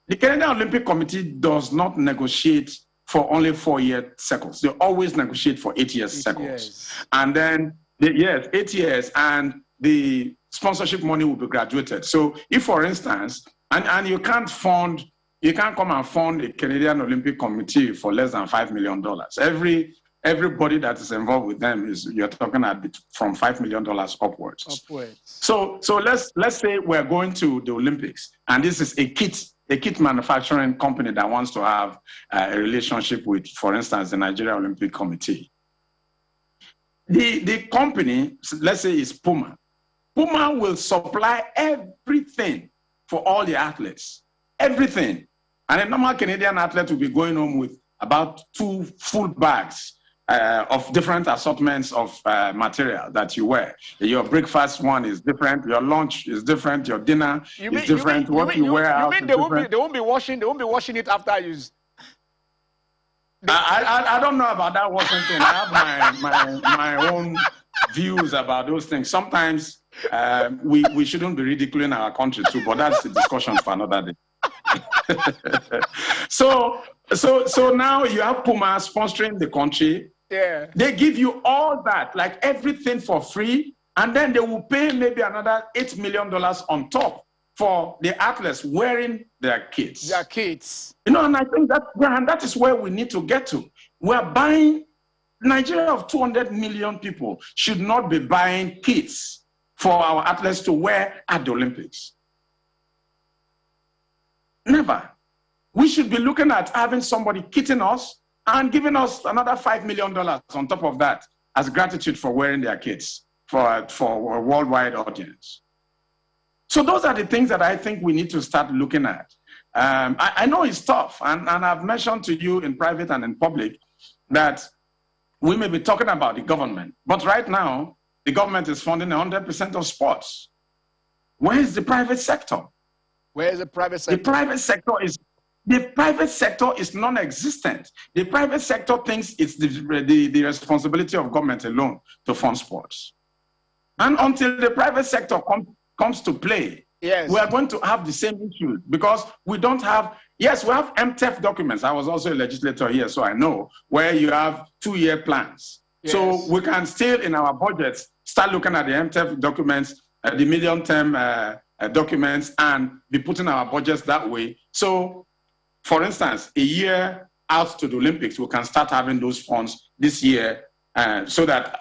[SPEAKER 4] The Canadian Olympic Committee does not negotiate for only 4-year cycles. They always negotiate for 8-year cycles. And then, 8 years. And the sponsorship money will be graduated. So if, for instance, and you can't come and fund a Canadian Olympic Committee for less than $5 million. Everybody that is involved with them you're talking at from $5 million upwards. So let's say we're going to the Olympics, and this is a kit manufacturing company that wants to have a relationship with, for instance, the Nigerian Olympic Committee. The company, let's say, is Puma. Puma will supply everything for all the athletes, everything. And a normal Canadian athlete will be going home with about 2 full bags of different assortments of material that you wear. Your breakfast one is different, your lunch is different, your dinner is different, what you wear out is different.
[SPEAKER 2] They won't be washing it after use.
[SPEAKER 4] I don't know about that washing thing. I have my own views about those things. Sometimes we shouldn't be ridiculing our country too, but that's a discussion for another day. So now you have Puma sponsoring the country.
[SPEAKER 2] Yeah.
[SPEAKER 4] They give you all that, like everything for free, and then they will pay maybe another $8 million on top for the athletes wearing their kits.
[SPEAKER 2] Their kits.
[SPEAKER 4] You know, and I think that is where we need to get to. We're buying, Nigeria of 200 million people should not be buying kits for our athletes to wear at the Olympics. Never. We should be looking at having somebody kitting us and giving us another $5 million on top of that as gratitude for wearing their kits for a worldwide audience. So those are the things that I think we need to start looking at. I know it's tough, and I've mentioned to you in private and in public that we may be talking about the government, but right now, the government is funding 100% of sports. Where is the private sector?
[SPEAKER 2] Where is the private sector?
[SPEAKER 4] The private sector is non-existent. The private sector thinks it's the responsibility of government alone to fund sports. And until the private sector comes to play, yes, we are going to have the same issues because we don't have, yes, we have MTEF documents. I was also a legislator here, so I know, where you have 2-year plans. Yes. So we can still, in our budgets, start looking at the MTEF documents, the medium-term documents, and be putting our budgets that way. So, for instance, a year out to the Olympics, we can start having those funds this year so that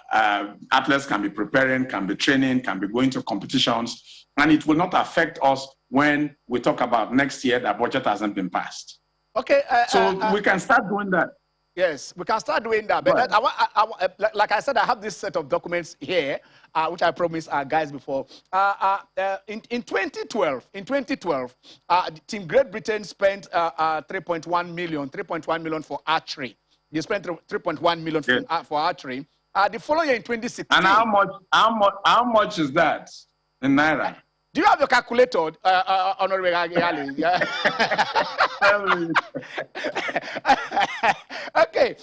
[SPEAKER 4] athletes can be preparing, can be training, can be going to competitions, and it will not affect us when we talk about next year that budget hasn't been passed.
[SPEAKER 2] Okay.
[SPEAKER 4] So we can start doing that.
[SPEAKER 2] Yes, we can start doing that. But like I said, I have this set of documents here, which I promised our guys before. In 2012, Team Great Britain spent 3.1 million for archery. They spent 3.1 million for archery. The following year in 2016.
[SPEAKER 4] And how much is that in naira?
[SPEAKER 2] Do you have your calculator, Honorable Igali? Okay,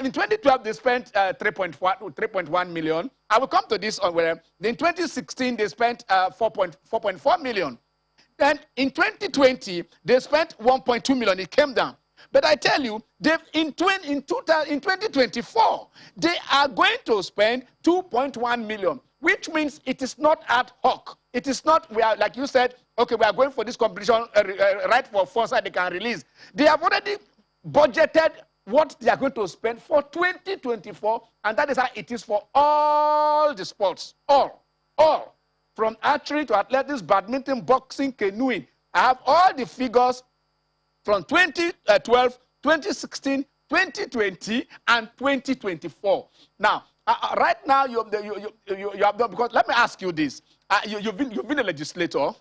[SPEAKER 2] in 2012 they spent 3.1 million. I will come to this on where in 2016 they spent 4.4 million. Then in 2020 they spent 1.2 million. It came down. But I tell you, in 2024 they are going to spend 2.1 million, which means it is not ad hoc. It is not, we are, like you said, okay, we are going for this competition right for funds that they can release. They have already budgeted what they are going to spend for 2024, and that is how it is for all the sports. All. From archery to athletics, badminton, boxing, canoeing. I have all the figures from 2012, 2016, 2020, and 2024. Now, right now, you have because let me ask you this: you've been a legislator.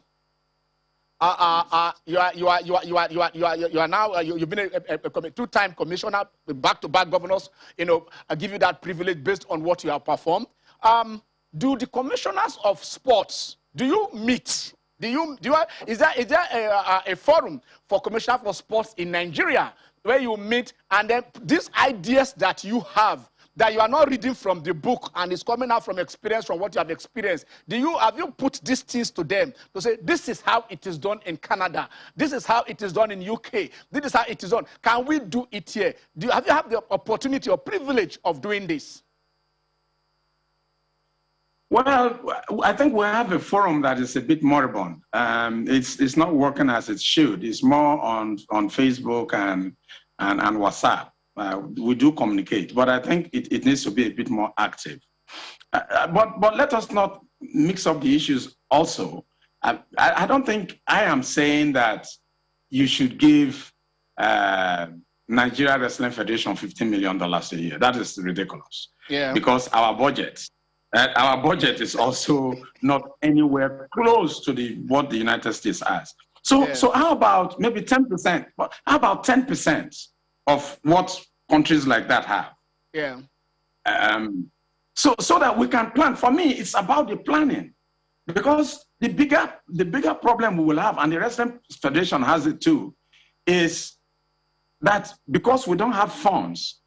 [SPEAKER 2] You've been a two-time commissioner, back-to-back governors. You know, I give you that privilege based on what you have performed. Do the commissioners of sports, do you meet? Is there a forum for commissioners for sports in Nigeria where you meet, and then these ideas that you have, that you are not reading from the book and it's coming out from experience, from what you have experienced, have you put these things to them to say, this is how it is done in Canada, this is how it is done in UK, this is how it is done, can we do it here? Have you had the opportunity or privilege of doing this?
[SPEAKER 4] Well, I think we have a forum that is a bit moribund. It's not working as it should. It's more on Facebook and WhatsApp. We do communicate, but I think it needs to be a bit more active. But let us not mix up the issues also. I don't think I am saying that you should give Nigeria Wrestling Federation $15 million a year. That is ridiculous.
[SPEAKER 2] Yeah.
[SPEAKER 4] Because our budget is also not anywhere close to what the United States has. So how about maybe 10%? How about 10% of what countries like that have?
[SPEAKER 2] Yeah.
[SPEAKER 4] So that we can plan. For me, it's about the planning, because the bigger problem we will have, and the Wrestling Federation has it too, is that because we don't have funds,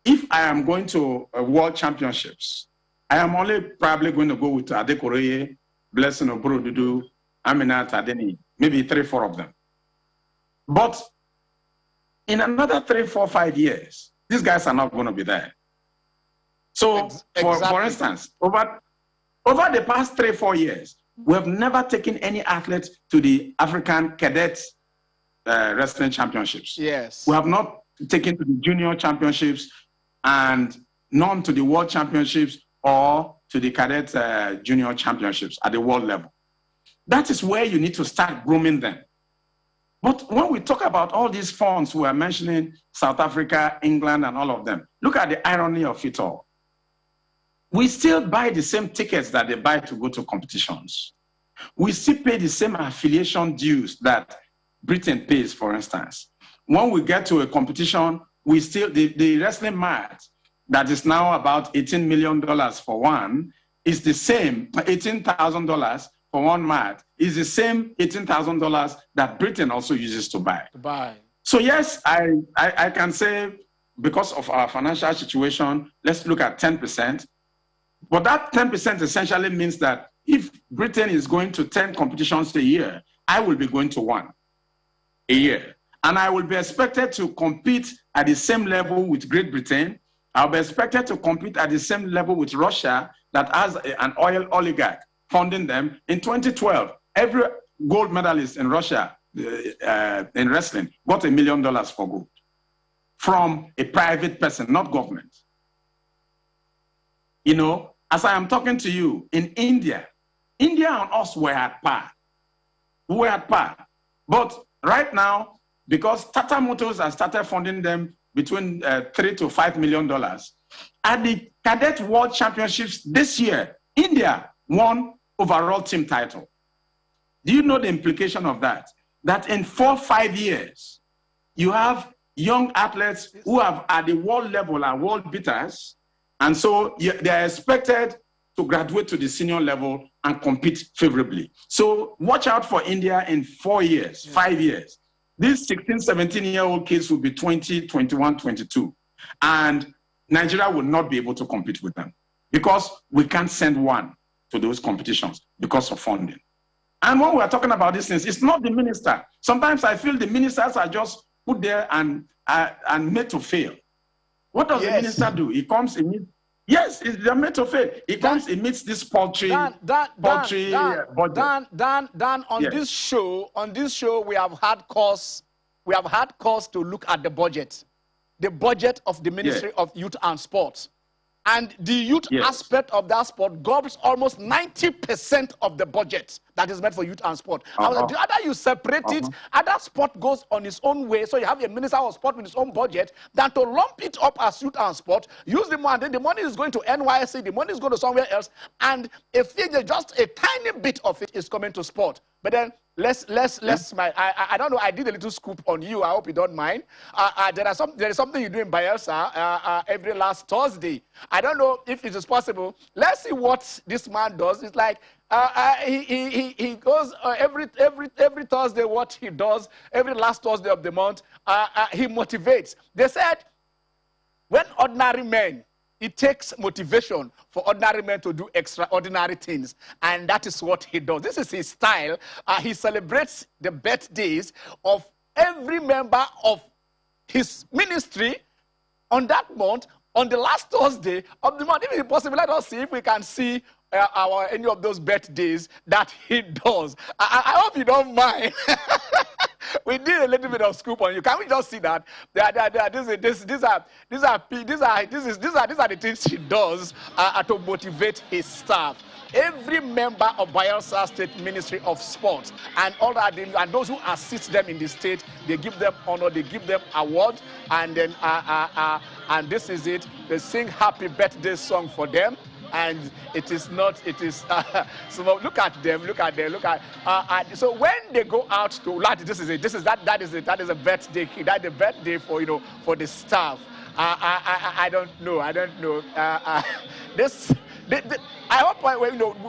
[SPEAKER 4] if I am going to World Championships, I am only probably going to go with Adekoreye, Blessing Oborodudu, Aminat Adeni, maybe 3, 4 of them. But in another 3, 4, 5 years, these guys are not going to be there. So, for instance, over the past 3, 4 years, we have never taken any athlete to the African Cadet Wrestling Championships.
[SPEAKER 2] Yes.
[SPEAKER 4] We have not taken to the Junior Championships, and none to the World Championships or to the Cadet Junior Championships at the world level. That is where you need to start grooming them. But when we talk about all these funds, we are mentioning South Africa, England, and all of them. Look at the irony of it all. We still buy the same tickets that they buy to go to competitions. We still pay the same affiliation dues that Britain pays, for instance. When we get to a competition, we still, the wrestling mat that is now about $18 million for one is the same, $18,000 for one mat is the same $18,000 that Britain also uses to buy. So yes, I can say because of our financial situation, let's look at 10%. But that 10% essentially means that if Britain is going to 10 competitions a year, I will be going to 1 a year. And I will be expected to compete at the same level with Great Britain. I'll be expected to compete at the same level with Russia that has an oil oligarch funding them. In 2012, every gold medalist in Russia in wrestling got $1 million for gold from a private person, not government. You know, as I am talking to you, in India and us were at par. We were at par. But right now, because Tata Motors has started funding them between $3 to $5 million, at the Cadet World Championships this year, India won overall team title. Do you know the implication of that? That in 4 or 5 years, you have young athletes who have at the world level are world beaters, and so they are expected to graduate to the senior level and compete favorably. So watch out for India in 4 years, 5 years. These 16, 17-year-old kids will be 20, 21, 22. And Nigeria will not be able to compete with them because we can't send one to those competitions because of funding. And when we are talking about these things, it's not the minister. Sometimes I feel the ministers are just put there and made to fail. What does the minister do? He comes and meets. Yes, they're made to fail. He comes and meets this paltry budget.
[SPEAKER 2] Dan, on this show, we have had cause to look at the budget of the Ministry of Youth and Sports. And the youth aspect of that sport gobbles almost 90% of the budget that is meant for youth and sport. The other you separate it, other sport goes on its own way. So you have a minister of sport with his own budget, than to lump it up as youth and sport, use the money, the money is going to NYC, the money is going to somewhere else, and just a tiny bit of it is coming to sport. But then I don't know, I did a little scoop on you, I hope you don't mind. There is something you do in Bayelsa every last Thursday. I don't know if it is possible. Let's see what this man does. It's like he goes every Thursday, what he does, every last Thursday of the month, he motivates. They said, when ordinary men, it takes motivation for ordinary men to do extraordinary things. And that is what he does. This is his style. He celebrates the birthdays of every member of his ministry on that month, on the last Thursday of the month. If it is possible, let us see if we can see any of those birthdays that he does. I hope you don't mind. We did a little bit of scoop on you. Can we just see that? These are the things he does to motivate his staff. Every member of Bayelsa State Ministry of Sports and all that, and those who assist them in the state, they give them honor, they give them award, and then and this is it. They sing happy birthday song for them. And it is not, it is, so look at them, look at, so when they go out to, like, that is a birthday kid, that's a birthday for, for the staff. I don't know, I hope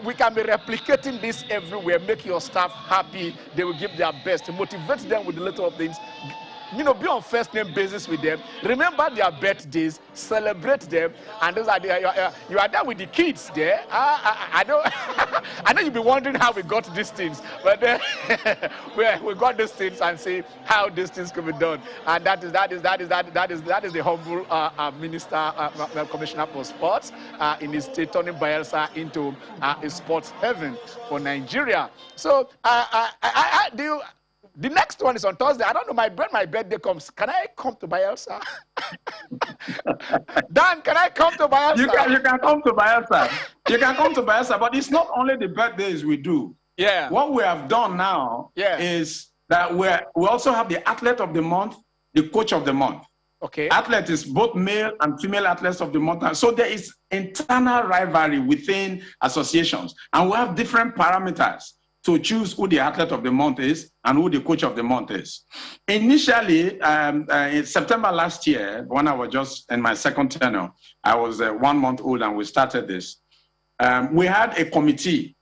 [SPEAKER 2] we can be replicating this everywhere, make your staff happy, they will give their best, motivate them with the little things. Be on first name basis with them. Remember their birthdays, celebrate them, and those are you are there with the kids there. I know you'll be wondering how we got these things, but we got these things and see how these things can be done. And that is the humble minister, commissioner for sports in his state, turning Bayelsa into a sports heaven for Nigeria. So the next one is on Thursday. I don't know, my birthday comes. Can I come to Bayelsa? Dan, can I come to Bayelsa?
[SPEAKER 4] You can come to Bayelsa. You can come to Bayelsa, but it's not only the birthdays we do.
[SPEAKER 2] Yeah.
[SPEAKER 4] What we have done now is that we also have the athlete of the month, the coach of the month.
[SPEAKER 2] Okay.
[SPEAKER 4] Athlete is both male and female athletes of the month. So there is internal rivalry within associations, and we have different parameters to choose who the athlete of the month is and who the coach of the month is. Initially, in September last year, when I was just in my second tenure, I was 1 month old and we started this. We had a committee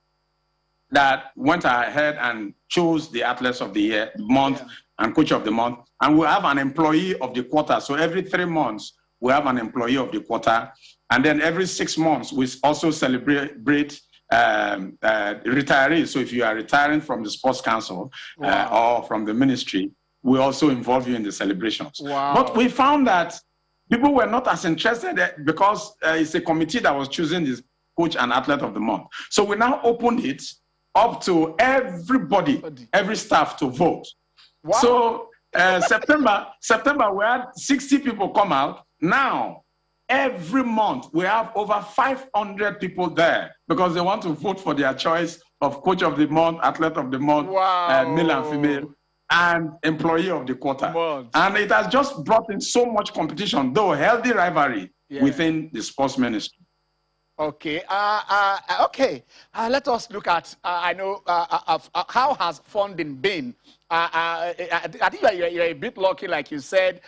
[SPEAKER 4] that went ahead and chose the athletes of the year, month, and coach of the month. And we have an employee of the quarter. So every 3 months, we have an employee of the quarter. And then every 6 months, we also celebrate retirees. So if you are retiring from the sports council or from the ministry, we also involve you in the celebrations.
[SPEAKER 2] Wow.
[SPEAKER 4] But we found that people were not as interested because it's a committee that was choosing this coach and athlete of the month. So we now opened it up to everybody, every staff to vote.
[SPEAKER 2] Wow.
[SPEAKER 4] So September, we had 60 people come out. Now, every month, we have over 500 people there because they want to vote for their choice of coach of the month, athlete of the month, male and female, and employee of the quarter.
[SPEAKER 2] Wow.
[SPEAKER 4] And it has just brought in so much competition, though healthy rivalry within the sports ministry.
[SPEAKER 2] Okay. Let us look at, I know, how has funding been? I think you're a bit lucky, like you said.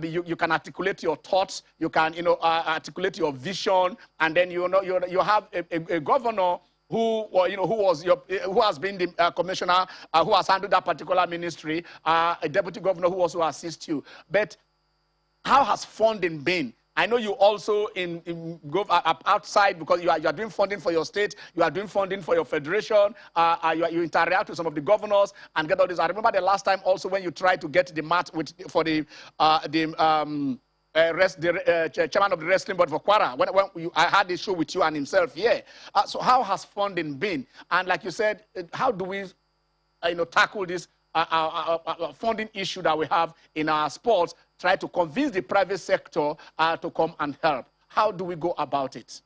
[SPEAKER 2] You can articulate your thoughts. You can, articulate your vision, and then you have a governor who has been the commissioner who has handled that particular ministry, a deputy governor who also assists you. But how has funding been? I know you also go outside because you are doing funding for your state, you are doing funding for your federation, you interact with some of the governors and get all this. I remember the last time also when you tried to get the mat for the chairman of the wrestling board for Kwara, when I had this show with you and himself here. So how has funding been? And like you said, how do we tackle this funding issue that we have in our sports, try to convince the private sector to come and help? How do we go about it?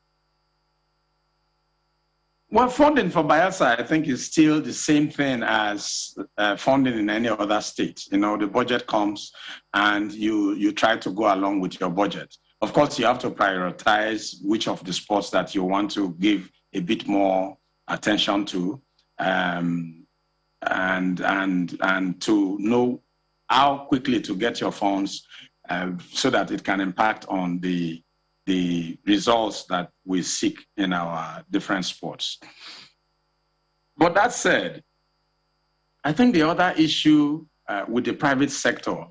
[SPEAKER 4] Well, funding for Bayelsa, I think, is still the same thing as funding in any other state. The budget comes and you try to go along with your budget. Of course, you have to prioritize which of the sports that you want to give a bit more attention to. And to know how quickly to get your funds so that it can impact on the results that we seek in our different sports. But that said, I think the other issue with the private sector,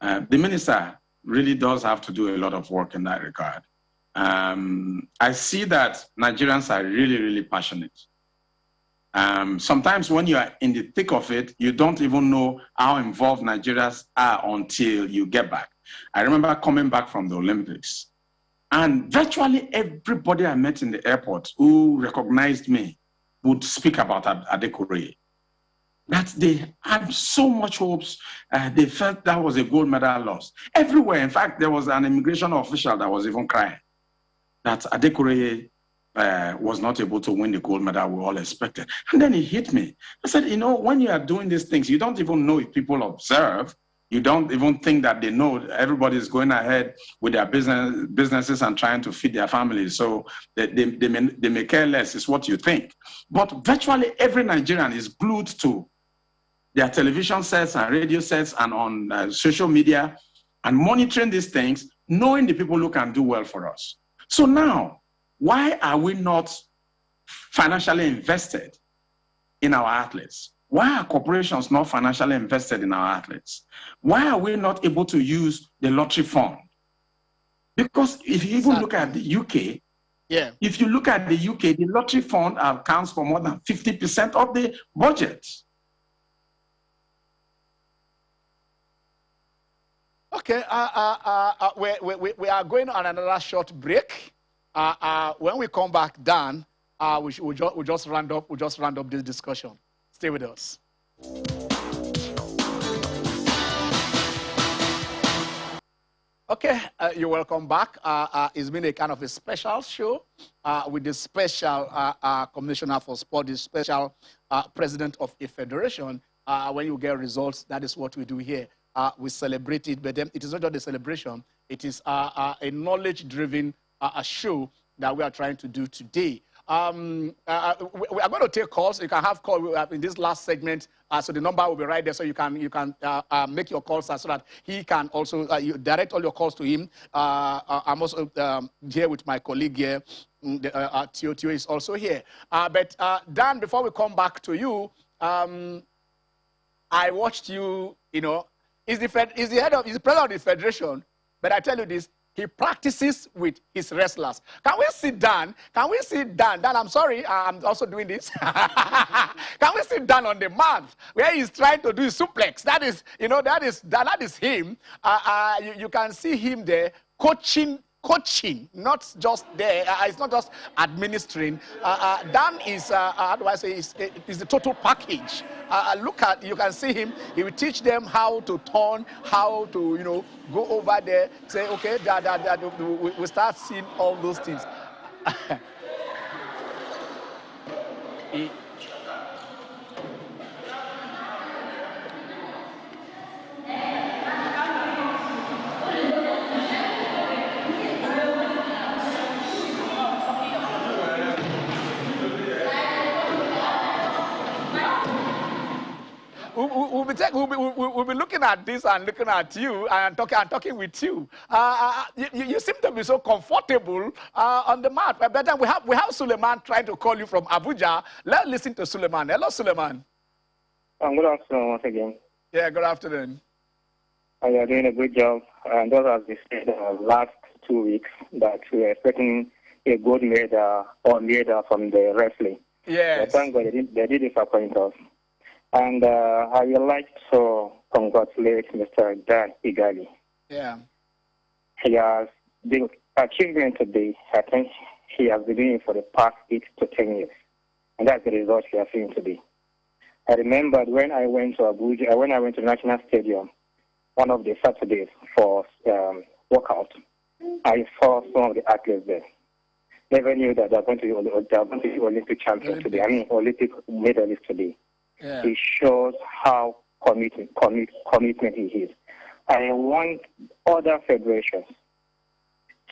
[SPEAKER 4] the minister really does have to do a lot of work in that regard. I see that Nigerians are really, really passionate. Sometimes when you are in the thick of it, you don't even know how involved Nigerians are until you get back. I remember coming back from the Olympics, And virtually everybody I met in the airport who recognized me would speak about Adekore. That they had so much hopes. They felt that was a gold medal loss. Everywhere, in fact, there was an immigration official that was even crying that Adekore was not able to win the gold medal we all expected. And then he hit me. I said, you know, when you are doing these things, you don't even know if people observe. You don't even think that they know. Everybody is going ahead with their businesses and trying to feed their families. So they may care less, is what you think. But virtually every Nigerian is glued to their television sets and radio sets and on social media and monitoring these things, knowing the people who can do well for us. So now, why are we not financially invested in our athletes? Why are corporations not financially invested in our athletes? Why are we not able to use the lottery fund? Because if you even look at the UK, if you look at the UK, the lottery fund accounts for more than 50% of the budget.
[SPEAKER 2] Okay, we are going on another short break. When we come back, Dan, we'll just round up this discussion. Stay with us. Okay, you're welcome back. It's been a kind of a special show with the special commissioner for sport, the special president of a federation. When you get results, that is what we do here. We celebrate it, but then it is not just a celebration. It is a knowledge-driven show that we are trying to do today. We are going to take calls. You can have calls in this last segment. So the number will be right there. So you can make your calls so that he can also you direct all your calls to him. I'm also here with my colleague here. Tio is also here. But Dan, before we come back to you, I watched you. You know, he's the president of the federation. But I tell you this. He practices with his wrestlers. Can we see Dan? Can we see Dan? Dan, I'm sorry, I'm also doing this. Can we see Dan on the mat where he's trying to do his suplex? That is, you know, that is him. You can see him there coaching, not just there. It's not just administering. Dan is, how do I say, is the total package. You can see him. He will teach them how to turn, how to, you know, go over there, say, okay, we start seeing all those things. We'll be looking at this and looking at you and talking with you. You seem to be so comfortable on the mat. But then we have Suleiman trying to call you from Abuja. Let's listen to Suleiman. Hello, Suleiman.
[SPEAKER 5] Good afternoon once again.
[SPEAKER 2] Yeah, good afternoon.
[SPEAKER 5] You are doing a good job. And those have been said the last 2 weeks that we are expecting a gold medal or medal from the wrestling.
[SPEAKER 2] Yes.
[SPEAKER 5] But thank God they did disappoint us. And I would like to congratulate Mr. Dan Igali.
[SPEAKER 2] Yeah.
[SPEAKER 5] He has the achievement today. I think he has been doing it for the past 8 to 10 years. And that's the result we are seeing today. I remember when I went to Abuja, when I went to National Stadium, one of the Saturdays for workout, I saw some of the athletes there. Never knew that they're going to be Olympic champions today. I mean, Olympic medalists today.
[SPEAKER 2] Yeah.
[SPEAKER 5] It shows how commitment he is. I want other federations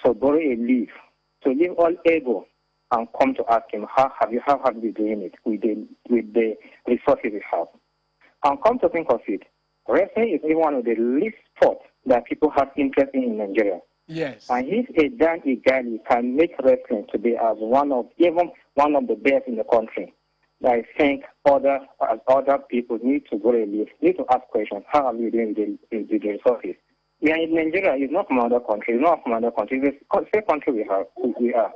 [SPEAKER 5] to borrow a leave, to leave all ego and come to ask him, how have you been doing it with the resources we have? And come to think of it, wrestling is one of the least sports that people have interest in Nigeria.
[SPEAKER 2] Yes.
[SPEAKER 5] And if a Dan Igali can make wrestling today as one of the best in the country, I think other people need to go a leave, need to ask questions. How are you doing with the resources? We are in Nigeria. It's not from another country. It's not from another country. It's the same country we are.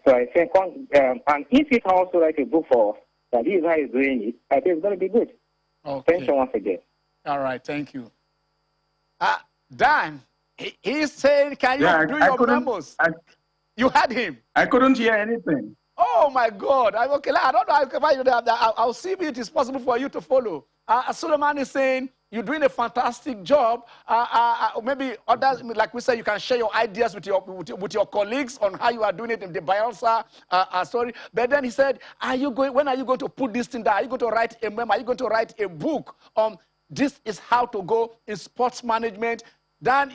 [SPEAKER 5] So I think, and if he can also write a book for us, that this is how he's doing it, I think it's going to be good.
[SPEAKER 2] Okay.
[SPEAKER 5] Thank you once again.
[SPEAKER 2] All right. Thank you. Dan, he's saying, can you do your memos? You had him?
[SPEAKER 4] I couldn't hear anything.
[SPEAKER 2] Oh my God! Okay, I don't know. I'll see if it is possible for you to follow. Suleiman is saying you're doing a fantastic job. Maybe others, like we said, you can share your ideas with your colleagues on how you are doing it in the Bayelsa story. But then he said, when are you going to put this thing down? Are you going to write a memo? Are you going to write a book on this is how to go in sports management? Then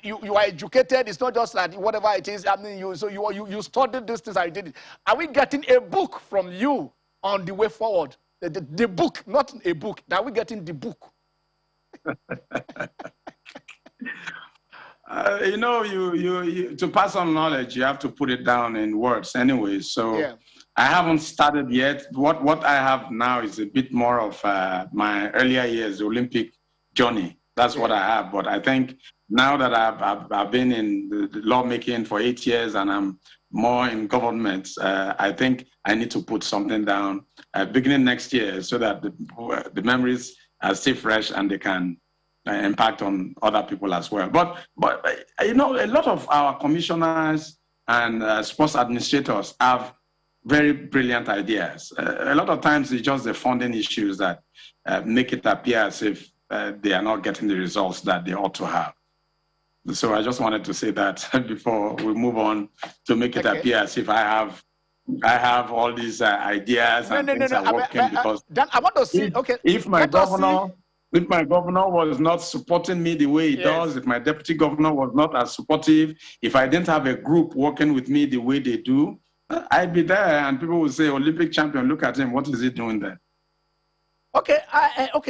[SPEAKER 2] you are educated. It's not just like whatever it is. I mean, you studied these things and you did it. Are we getting a book from you on the way forward? The book, not a book. Are we getting the book?
[SPEAKER 4] You know, you to pass on knowledge, you have to put it down in words anyway. So yeah. I haven't started yet. What I have now is a bit more of my earlier years, the Olympic journey. That's what I have. But I think now that I've been in the lawmaking for 8 years and I'm more in government, I think I need to put something down beginning next year so that the memories stay fresh and they can impact on other people as well. But you know, a lot of our commissioners and sports administrators have very brilliant ideas. A lot of times it's just the funding issues that make it appear as if they are not getting the results that they ought to have. So I just wanted to say that before we move on, to make it appear as if I have all these ideas and things are working. Because
[SPEAKER 2] Dan, I want to see.
[SPEAKER 4] If my governor was not supporting me the way he does, if my deputy governor was not as supportive, if I didn't have a group working with me the way they do, I'd be there and people would say, Olympic champion, look at him, what is he doing there?
[SPEAKER 2] Okay,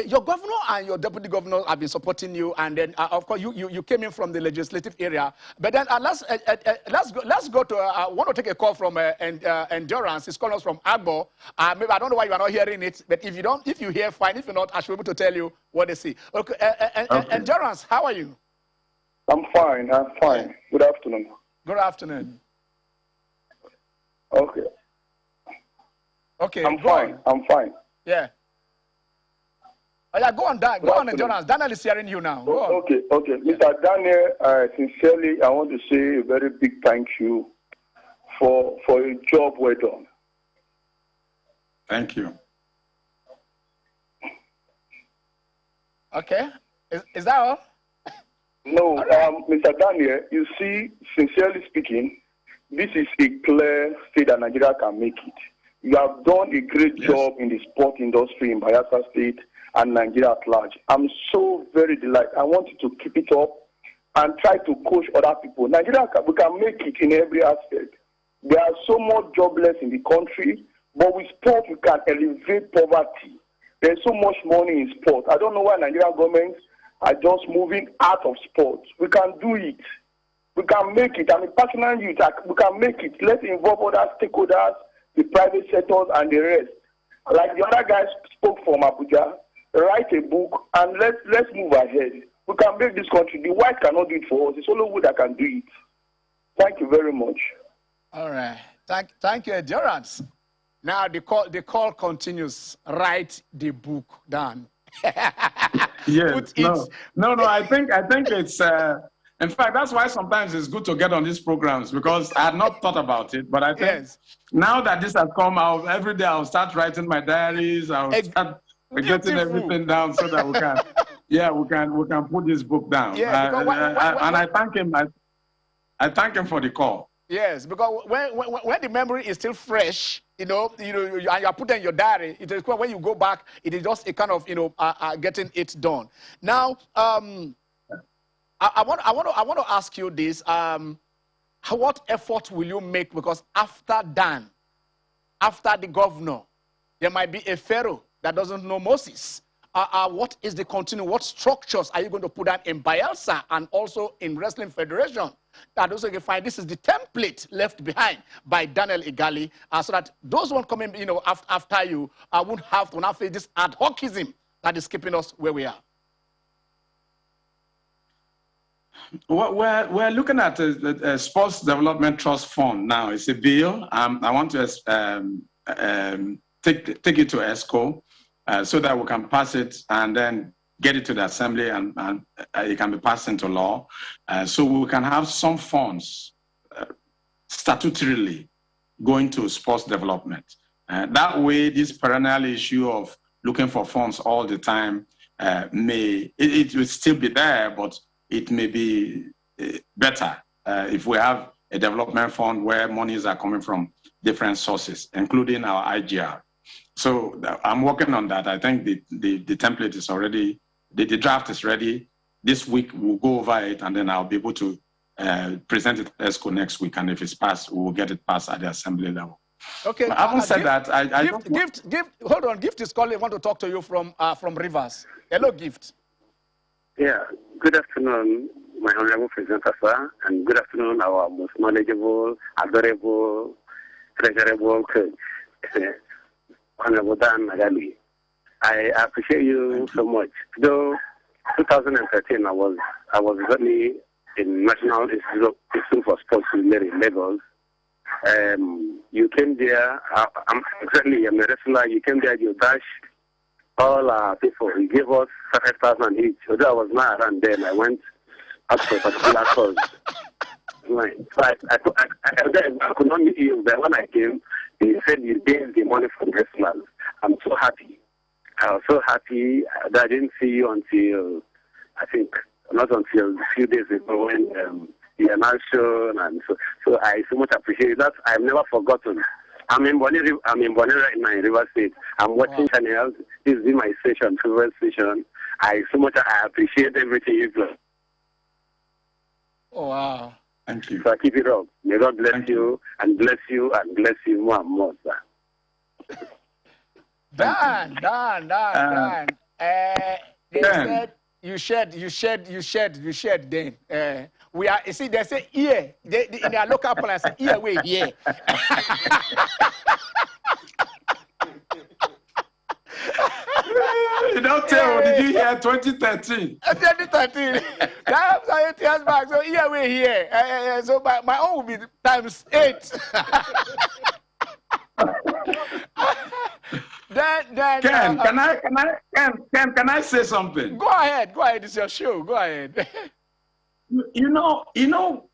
[SPEAKER 2] your governor and your deputy governor have been supporting you, and then of course you came in from the legislative area. But then let's go to. I want to take a call from Endurance. It's calling us from Agbo. Maybe I don't know why you are not hearing it, but if you hear, fine. If you're not, I should be able to tell you what they see. Okay, Endurance, how are you?
[SPEAKER 6] I'm fine. Good afternoon.
[SPEAKER 2] Good afternoon.
[SPEAKER 6] Okay.
[SPEAKER 2] Okay.
[SPEAKER 6] I'm fine.
[SPEAKER 2] Yeah. Oh, yeah, go on, Endurance. Daniel is hearing you now. Go on.
[SPEAKER 6] Okay. Mr. Daniel, sincerely, I want to say a very big thank you for a job well done.
[SPEAKER 4] Thank you.
[SPEAKER 2] Okay. Is that all?
[SPEAKER 6] No, Mr. Daniel, you see, sincerely speaking, this is a clear state that Nigeria can make it. You have done a great job in the sport industry in Bayelsa State and Nigeria at large. I'm so very delighted. I want you to keep it up and try to coach other people. Nigeria, we can make it in every aspect. There are so much jobless in the country, but with sport, we can elevate poverty. There's so much money in sport. I don't know why Nigerian governments are just moving out of sport. We can do it. We can make it. I'm a passionate youth. We can make it. Let's involve other stakeholders, the private sectors, and the rest. Like the other guys spoke from Abuja, write a book, and let's move ahead. We can make this country. The white cannot do it for us. It's only we that can do it. Thank you very much.
[SPEAKER 2] All right. Thank you, Endurance. Now the call continues. Write the book down.
[SPEAKER 4] Yes. No. I think it's. In fact, that's why sometimes it's good to get on these programs, because I had not thought about it. But I think now that this has come out, every day I'll start writing my diaries. I'll start getting everything down so that we can, we can put this book down. Yeah, and I thank him. I thank him for the call.
[SPEAKER 2] Yes, because when the memory is still fresh, and you are putting in your diary, it is when you go back, it is just a kind of getting it done. Now, I want to ask you this: what effort will you make? Because after Dan, after the governor, there might be a pharaoh that doesn't know Moses. What is the continuum? What structures are you going to put down in Bayelsa and also in Wrestling Federation? That also you find this is the template left behind by Daniel Igali, so that those who come in, after you, won't have to now face this ad hocism that is keeping us where we are.
[SPEAKER 4] We're looking at a Sports Development Trust Fund now. It's a bill. I want to take it to ESCO so that we can pass it and then get it to the Assembly and it can be passed into law. So we can have some funds statutorily going to sports development. That way, this perennial issue of looking for funds all the time it will still be there, but it may be better if we have a development fund where monies are coming from different sources, including our IGR. So I'm working on that. I think the template is already, the draft is ready. This week we'll go over it, and then I'll be able to present it to ESCO next week. And if it's passed, we will get it passed at the assembly level.
[SPEAKER 2] Okay.
[SPEAKER 4] But having said that,
[SPEAKER 2] hold on. Gift is calling. I want to talk to you from Rivers. Hello, Gift.
[SPEAKER 7] Yeah. Good afternoon, my honorable presenter, sir, and good afternoon, our most knowledgeable, adorable, treasurable coach, Honorable Daniel Igali. I appreciate you so much. Though 2013, I was really in National Institute for Sports in Lagos. You came there. I'm a wrestler. You came there. You dash all our people. You gave us 5,000 each. Although I was not around then, I went up to a particular cause. Right. So I could not meet you, but when I came, they said you gave the money from wrestlers. I'm so happy. I was so happy that I didn't see you until, I think, not until a few days ago when you announced shown, and so I so much appreciate that. I've never forgotten. I'm in Bonny right now in River State. I'm watching channels. This is my station, favorite station. I appreciate everything you've done.
[SPEAKER 2] Oh, wow.
[SPEAKER 4] Thank you.
[SPEAKER 7] So I keep it up. May God bless you and bless you and bless you more and more, sir.
[SPEAKER 2] Dan. They said you shared then. We are, you see, they say here, in their local place, here, we here.
[SPEAKER 4] You don't tell, did you hear 2013?
[SPEAKER 2] 2013. That was 8 years back, so here, we here. So my own will be times 8. Then
[SPEAKER 4] Ken, can I say something?
[SPEAKER 2] Go ahead. It's your show. Go ahead.
[SPEAKER 4] You know,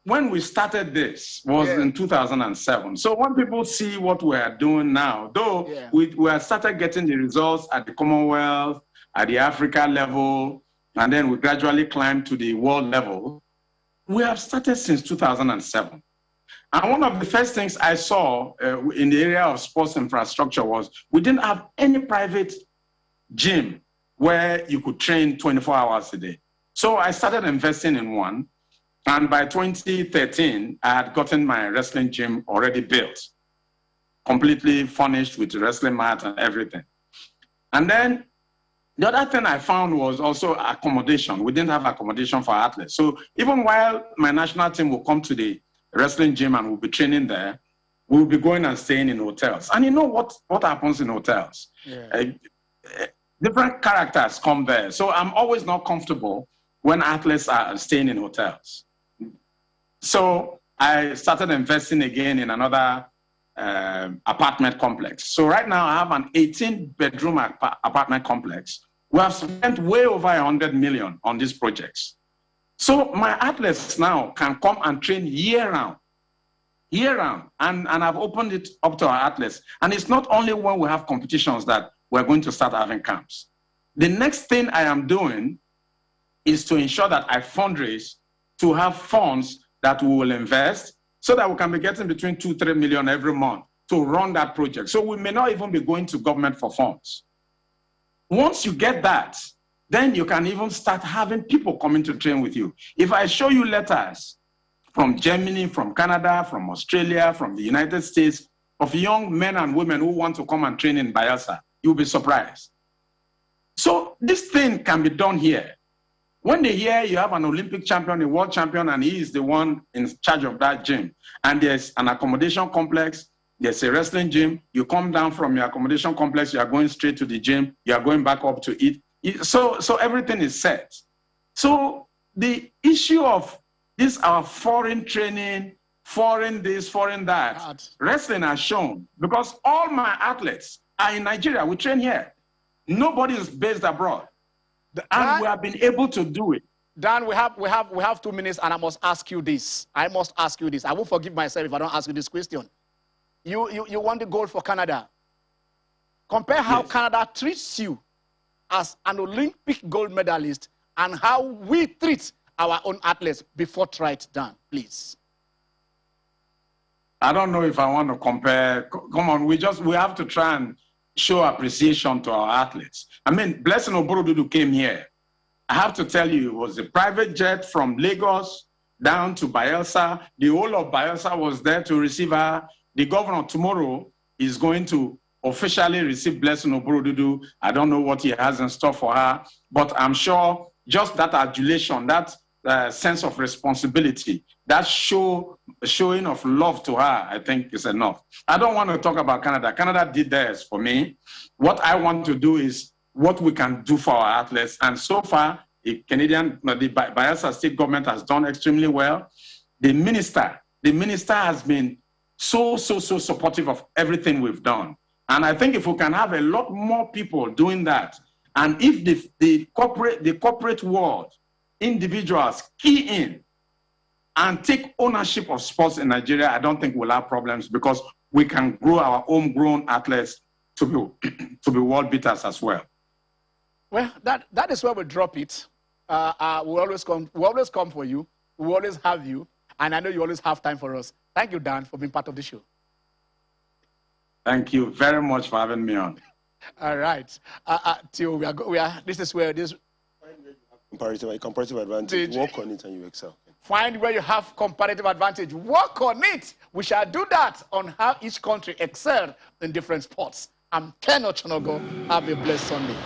[SPEAKER 4] when we started this was in 2007. So when people see what we are doing now, though we have started getting the results at the Commonwealth, at the Africa level, and then we gradually climbed to the world level, we have started since 2007. And one of the first things I saw in the area of sports infrastructure was we didn't have any private gym where you could train 24 hours a day. So I started investing in one. And by 2013, I had gotten my wrestling gym already built, completely furnished with wrestling mat and everything. And then the other thing I found was also accommodation. We didn't have accommodation for athletes. So even while my national team will come to the wrestling gym and we'll be training there, we'll be going and staying in hotels. And you know what happens in hotels? Different characters come there. So I'm always not comfortable when athletes are staying in hotels. So I started investing again in another apartment complex. So right now I have an 18-bedroom apartment complex. We have spent way over 100 million on these projects. So my athletes now can come and train year-round. And I've opened it up to our athletes. And it's not only when we have competitions that we're going to start having camps. The next thing I am doing is to ensure that I fundraise to have funds that we will invest so that we can be getting between 2-3 million every month to run that project. So we may not even be going to government for funds. Once you get that, then you can even start having people coming to train with you. If I show you letters from Germany, from Canada, from Australia, from the United States, of young men and women who want to come and train in Bayelsa, you'll be surprised. So this thing can be done here. When they hear you have an Olympic champion, a world champion, and he is the one in charge of that gym, and there's an accommodation complex, there's a wrestling gym, you come down from your accommodation complex, you are going straight to the gym, you are going back up to eat. So everything is set. So the issue of this, our foreign training, foreign this, foreign that, wrestling has shown, because all my athletes are in Nigeria, we train here. Nobody is based abroad. And we have been able to do it.
[SPEAKER 2] Dan, we have 2 minutes, and I must ask you this. I will forgive myself if I don't ask you this question. You won the gold for Canada. Compare how Canada treats you as an Olympic gold medalist and how we treat our own athletes before try it, Dan, please.
[SPEAKER 4] I don't know if I want to compare. Come on, we have to try and show appreciation to our athletes. I mean, Blessing Oborodudu came here. I have to tell you, it was a private jet from Lagos down to Bayelsa. The whole of Bayelsa was there to receive her. The governor tomorrow is going to officially receive Blessing Oborodudu. I don't know what he has in store for her, but I'm sure just that adulation, that sense of responsibility, that showing of love to her, I think is enough. I don't want to talk about Canada. Canada did theirs for me. What I want to do is what we can do for our athletes. And so far, the Bayelsa state government has done extremely well. The minister has been so supportive of everything we've done. And I think if we can have a lot more people doing that, and if the corporate world, individuals key in and take ownership of sports in Nigeria, I don't think we'll have problems, because we can grow our homegrown athletes to be world beaters as well.
[SPEAKER 2] Well, that is where we drop it. We always come for you. We always have you. And I know you always have time for us. Thank you, Dan, for being part of the show.
[SPEAKER 4] Thank you very much for having me on.
[SPEAKER 2] All right. Theo, this is where this...
[SPEAKER 3] Comparative advantage. Work on it and you excel.
[SPEAKER 2] Find where you have comparative advantage. Work on it. We shall do that on how each country excelled in different sports. I'm Ken Ochonogo. Have a blessed Sunday.